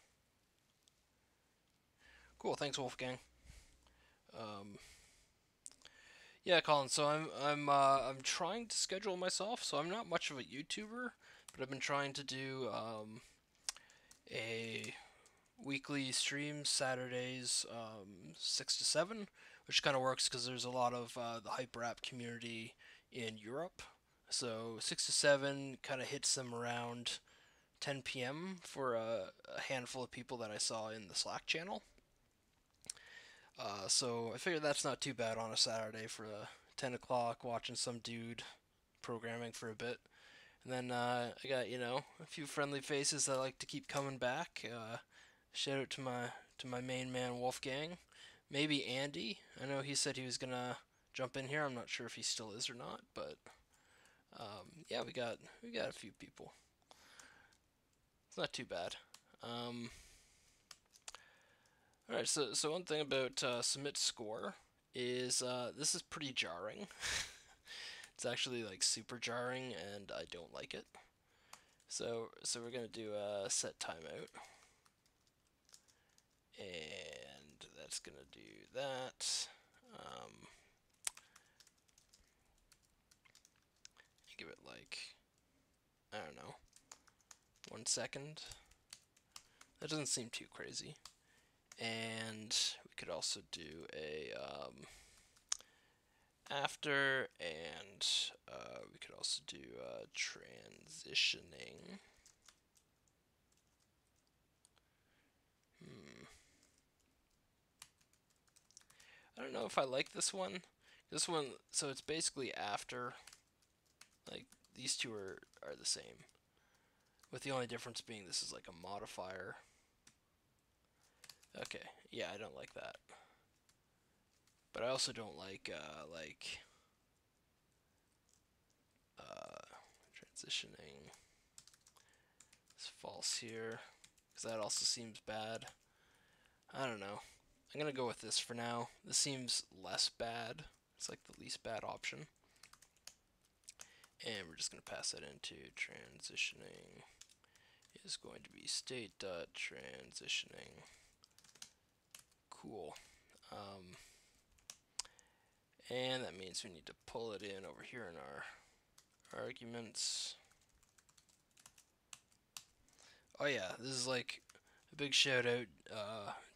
Cool. Thanks, Wolfgang. Yeah, Colin. So I'm trying to schedule myself. So I'm not much of a YouTuber, but I've been trying to do a weekly stream Saturdays 6 to 7, which kind of works because there's a lot of the hyperapp community in Europe. So 6 to 7 kind of hits them around 10 p.m. for a handful of people that I saw in the Slack channel. So I figured that's not too bad on a Saturday for 10 o'clock watching some dude programming for a bit. And then I got, a few friendly faces that like to keep coming back. Shout out to my main man Wolfgang, maybe Andy. I know he said he was gonna jump in here. I'm not sure if he still is or not, but yeah, we got a few people. It's not too bad. All right, so one thing about submit score is this is pretty jarring. It's actually like super jarring, and I don't like it. So we're gonna do a set timeout. And that's gonna do that. Give it like, I don't know, 1 second. That doesn't seem too crazy. And we could also do a after, and we could also do transitioning. I don't know if I like this one. This one, so it's basically after. Like, these two are the same, with the only difference being this is like a modifier. Okay, yeah, I don't like that. But I also don't like transitioning. It's false here, because that also seems bad. I don't know. I'm gonna go with this for now. This seems less bad. It's like the least bad option. And we're just gonna pass that into transitioning is going to be state.transitioning. Cool. And that means we need to pull it in over here in our arguments. Oh yeah, this is like a big shout out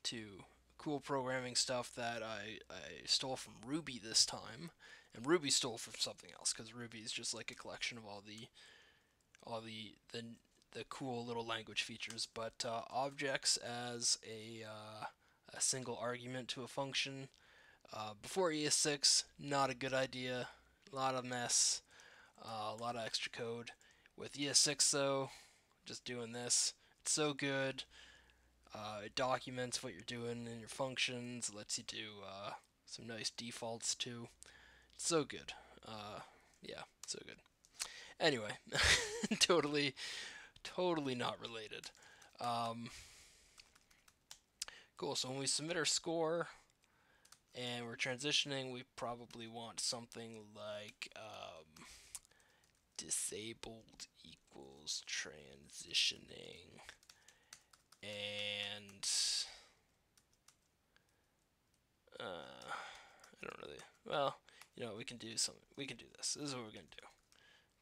to cool programming stuff that I stole from Ruby this time, and Ruby stole from something else because Ruby is just like a collection of all the cool little language features. But objects as a single argument to a function before ES6, not a good idea. A lot of mess, a lot of extra code. With ES6 though, just doing this, it's so good. It documents what you're doing in your functions, lets you do some nice defaults too. It's so good. Yeah, so good. Anyway, totally not related. Cool, so when we submit our score and we're transitioning, we probably want something like disabled equals transitioning, and I don't really, well, we can do this. This is what we're going to do.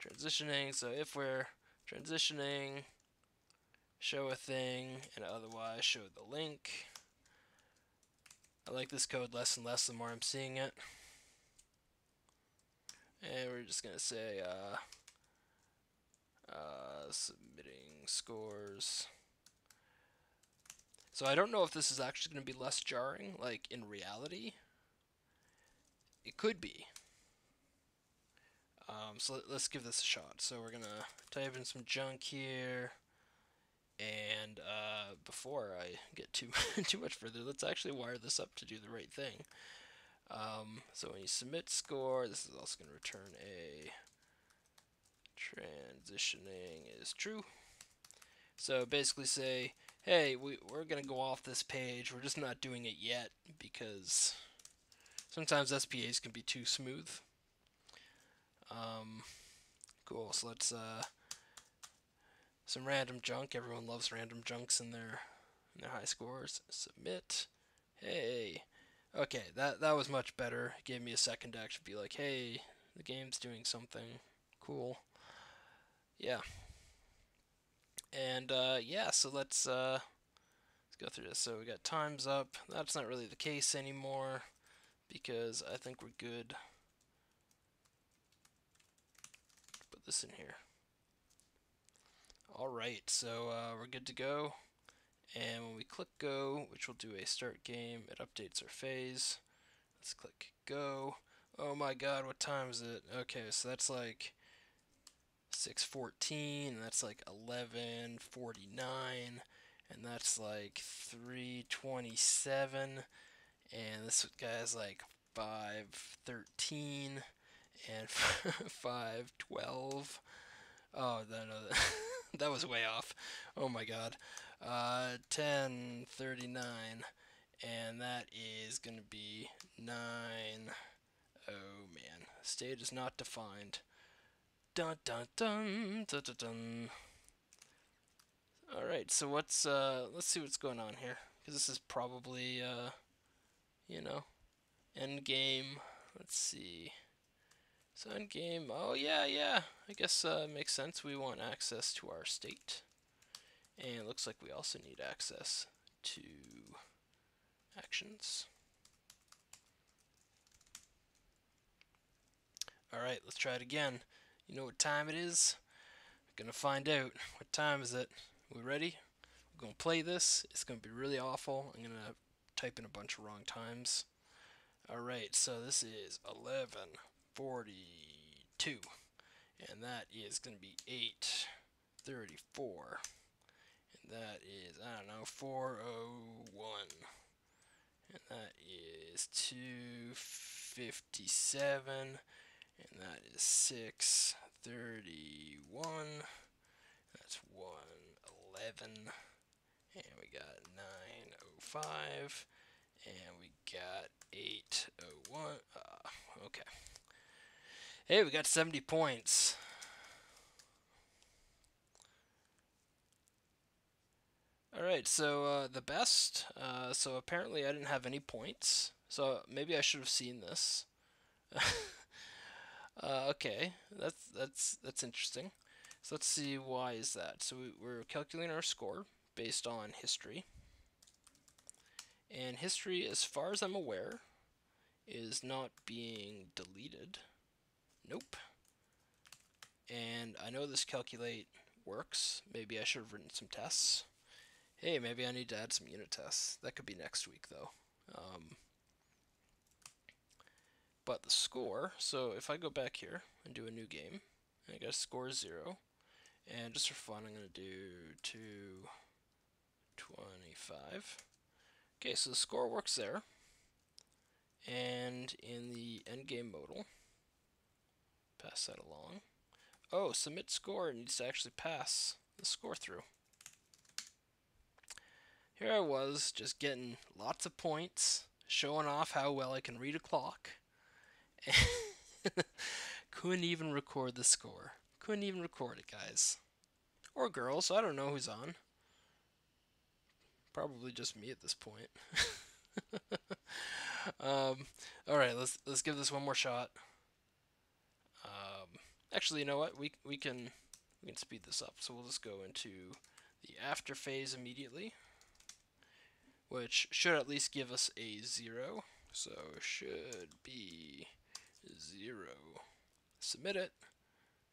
Transitioning, so if we're transitioning, show a thing, and otherwise show the link. I like this code less and less the more I'm seeing it. And we're just gonna say submitting scores. So I don't know if this is actually going to be less jarring, like in reality. It could be. So let's give this a shot. So we're going to type in some junk here. And before I get too much further, let's actually wire this up to do the right thing. So when you submit score, this is also going to return a transitioning is true. So basically say, hey, we're going to go off this page. We're just not doing it yet because sometimes SPAs can be too smooth. Cool, so let's, some random junk. Everyone loves random junks in their high scores. Submit. Hey. Okay, that was much better. It gave me a second to actually be like, hey, the game's doing something cool. Yeah. And yeah, so let's go through this. So we got times up. That's not really the case anymore because I think we're good. Put this in here. Alright, so we're good to go. And when we click go, which will do a start game, it updates our phase. Let's click go. Oh my god, what time is it? Okay, so that's like 6:14, and that's like 11:49, and that's like 3:27, and this guy's like 5:13 and 5:12. Oh, no, that was way off. Oh my god. 10:39, and that is gonna be 9. Oh man, state is not defined. Dun dun dun dun dun dun. All right, so let's see what's going on here, because this is probably you know, end game. Let's see. So end game. Oh yeah. I guess makes sense. We want access to our state, and it looks like we also need access to actions. Alright, let's try it again. You know what time it is? We're gonna find out. What time is it? We ready? We're gonna play this. It's gonna be really awful. I'm gonna type in a bunch of wrong times. Alright, so this is 11:42. And that is gonna be 8:34. And that is, I don't know, 4:01. And that is 2:57. And that is 6:31. That's 1:11. And we got 9:05. And we got 8:01. Okay. Hey, we got 70 points. Alright, so the best. So apparently I didn't have any points. So maybe I should have seen this. Okay, that's interesting. So let's see, why is that? So we're calculating our score based on history. And history, as far as I'm aware, is not being deleted. Nope. And I know this calculate works. Maybe I should have written some tests. Hey, maybe I need to add some unit tests. That could be next week, though. But the score, so if I go back here and do a new game, I got score 0. And just for fun, I'm going to do 225. Okay, so the score works there. And in the endgame modal, pass that along. Oh, submit score needs to actually pass the score through. Here I was, just getting lots of points, showing off how well I can read a clock. Couldn't even record the score. Couldn't even record it, guys. Or girls, I don't know who's on. Probably just me at this point. Alright, let's give this one more shot. Actually, you know what? We can speed this up. So we'll just go into the after phase immediately, which should at least give us a 0. So should be 0. Submit it.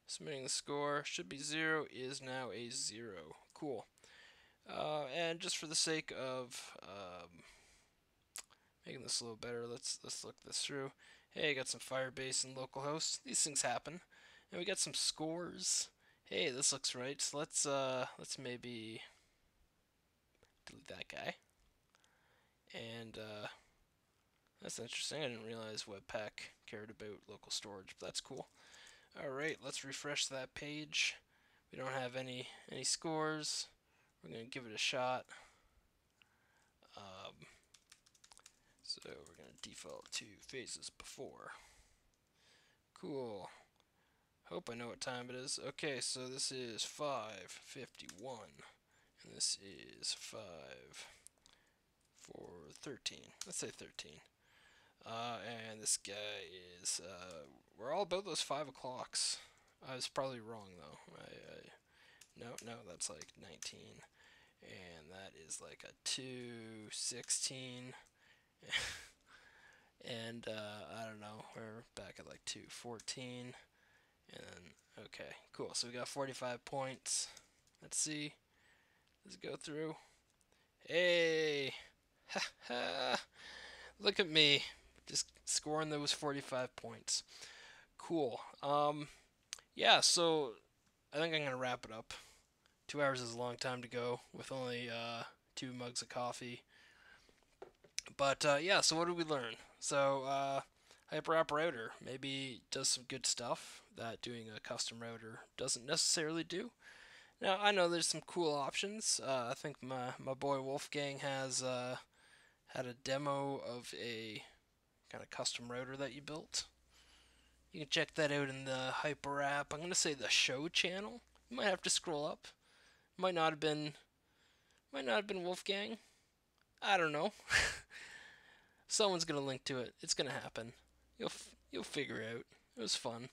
Submitting the score. Should be 0, is now a 0. Cool. And just for the sake of making this a little better, let's look this through. Hey, I got some Firebase and localhost. These things happen. And we got some scores. Hey, this looks right. So let's maybe delete that guy. And that's interesting. I didn't realize Webpack cared about local storage, but that's cool. Alright, let's refresh that page. We don't have any scores. We're going to give it a shot. So we're going to default to phases before. Cool. Hope I know what time it is. Okay, so this is 5:51. And this is 5:13. Let's say 13. And this guy is, we're all about those 5 o'clocks. I was probably wrong though. No, that's like 19. And that is like a 2:16. And, I don't know, we're back at like 2:14. And then, okay, cool. So we got 45 points. Let's see. Let's go through. Hey! Ha ha! Look at me. Just scoring those 45 points. Cool. Yeah, so I think I'm going to wrap it up. 2 hours is a long time to go with only 2 mugs of coffee. But yeah, so what did we learn? So hyperapp router maybe does some good stuff that doing a custom router doesn't necessarily do. Now I know there's some cool options. I think my boy Wolfgang has had a demo of a kind of custom router that you built. You can check that out in the hyperapp. I'm gonna say the show channel. You might have to scroll up. Might not have been Wolfgang. I don't know. Someone's gonna link to it. It's gonna happen. You'll figure it out. It was fun.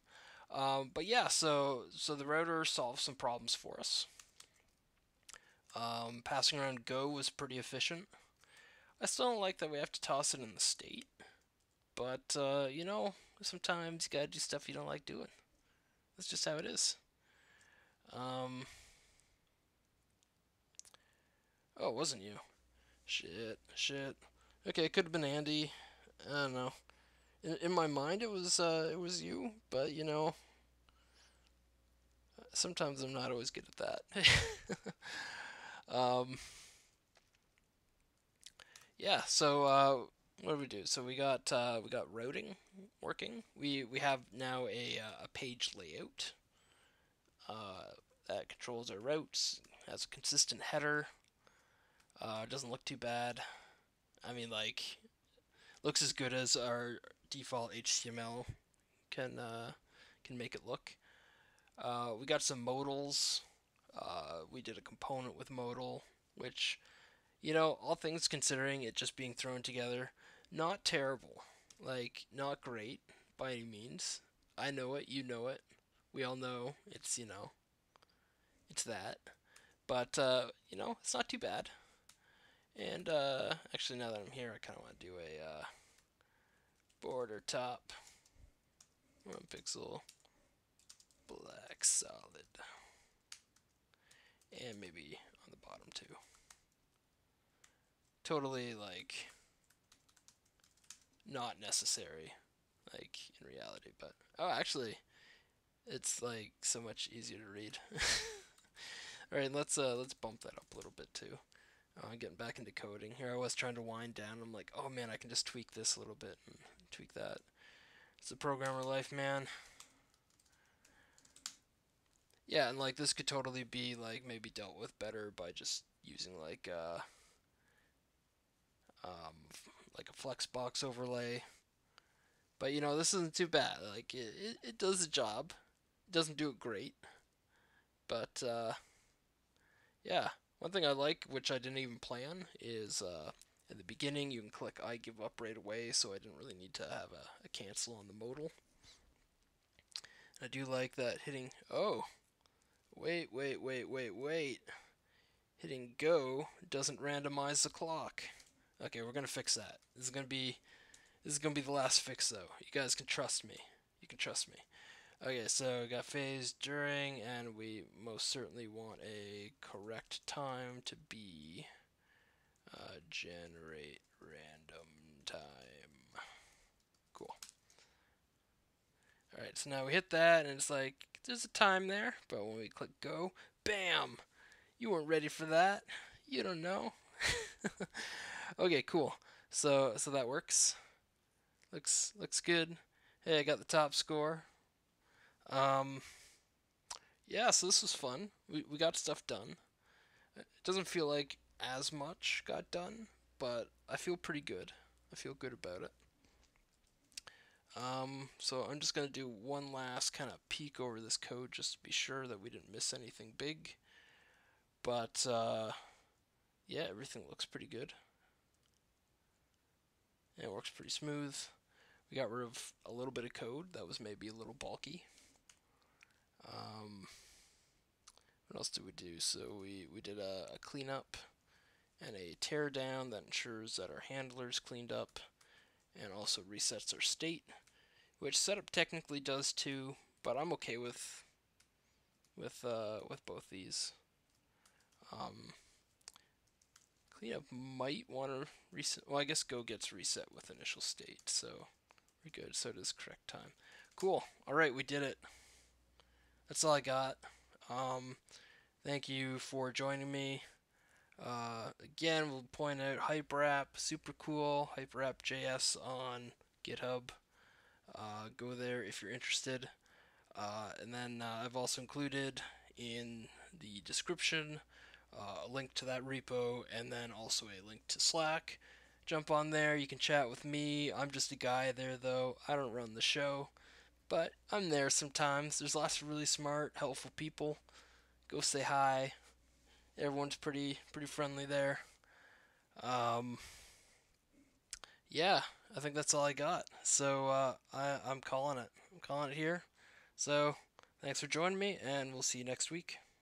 But yeah, so the router solved some problems for us. Passing around Go was pretty efficient. I still don't like that we have to toss it in the state. But, you know, sometimes you gotta do stuff you don't like doing. That's just how it is. Oh, it wasn't you. Shit. Okay, it could have been Andy. I don't know. In my mind, it was you, but you know, sometimes I'm not always good at that. Yeah. So what do we do? So we got routing working. We have now a page layout that controls our routes. Has a consistent header. Doesn't look too bad. I mean, like, looks as good as our default HTML can make it look. We got some modals. We did a component with modal, which, you know, all things considering, it just being thrown together, not terrible. Like, not great by any means. I know it, you know it. We all know it's, you know, it's that. But, you know, it's not too bad. And, actually, now that I'm here, I kind of want to do a border top 1 pixel black solid, and maybe on the bottom too. Totally, like, not necessary, like, in reality, but oh, actually, it's like so much easier to read. All right, let's bump that up a little bit too. I'm getting back into coding here. I was trying to wind down. I'm like, oh man, I can just tweak this a little bit and tweak that. It's a programmer life, man. Yeah, and like this could totally be like maybe dealt with better by just using like a Flexbox overlay. But you know, this isn't too bad. Like it does the job. It doesn't do it great. But yeah, one thing I like, which I didn't even plan, is in the beginning you can click I give up right away, so I didn't really need to have a cancel on the modal. I do like that hitting, oh, wait. Hitting go doesn't randomize the clock. Okay, we're gonna fix that. This is gonna be the last fix though. You guys can trust me. You can trust me. Okay, so we got phase during, and we most certainly want a correct time to be generate random time. Cool. Alright, so now we hit that, and it's like, there's a time there, but when we click go, bam! You weren't ready for that. You don't know. Okay, cool. So that works. Looks good. Hey, I got the top score. Um, yeah, so this was fun. We got stuff done. It doesn't feel like as much got done, but I feel pretty good. I feel good about it. So I'm just gonna do one last kind of peek over this code just to be sure that we didn't miss anything big. But yeah, everything looks pretty good. And it works pretty smooth. We got rid of a little bit of code that was maybe a little bulky. What else did we do? So we did a cleanup and a tear down that ensures that our handler's cleaned up and also resets our state, which setup technically does too, but I'm okay with both these. Cleanup might want to reset. Well, I guess go gets reset with initial state, so we're good. So does correct time. Cool. All right, we did it. That's all I got. Thank you for joining me. Again, we'll point out hyperapp, super cool. Hyperapp.js on GitHub. Go there if you're interested. And then I've also included in the description a link to that repo, and then also a link to Slack. Jump on there. You can chat with me. I'm just a guy there, though. I don't run the show, but I'm there sometimes. There's lots of really smart, helpful people. Go say hi. Everyone's pretty friendly there. Um, yeah, I think that's all I got. So I'm calling it. I'm calling it here. So thanks for joining me, and we'll see you next week.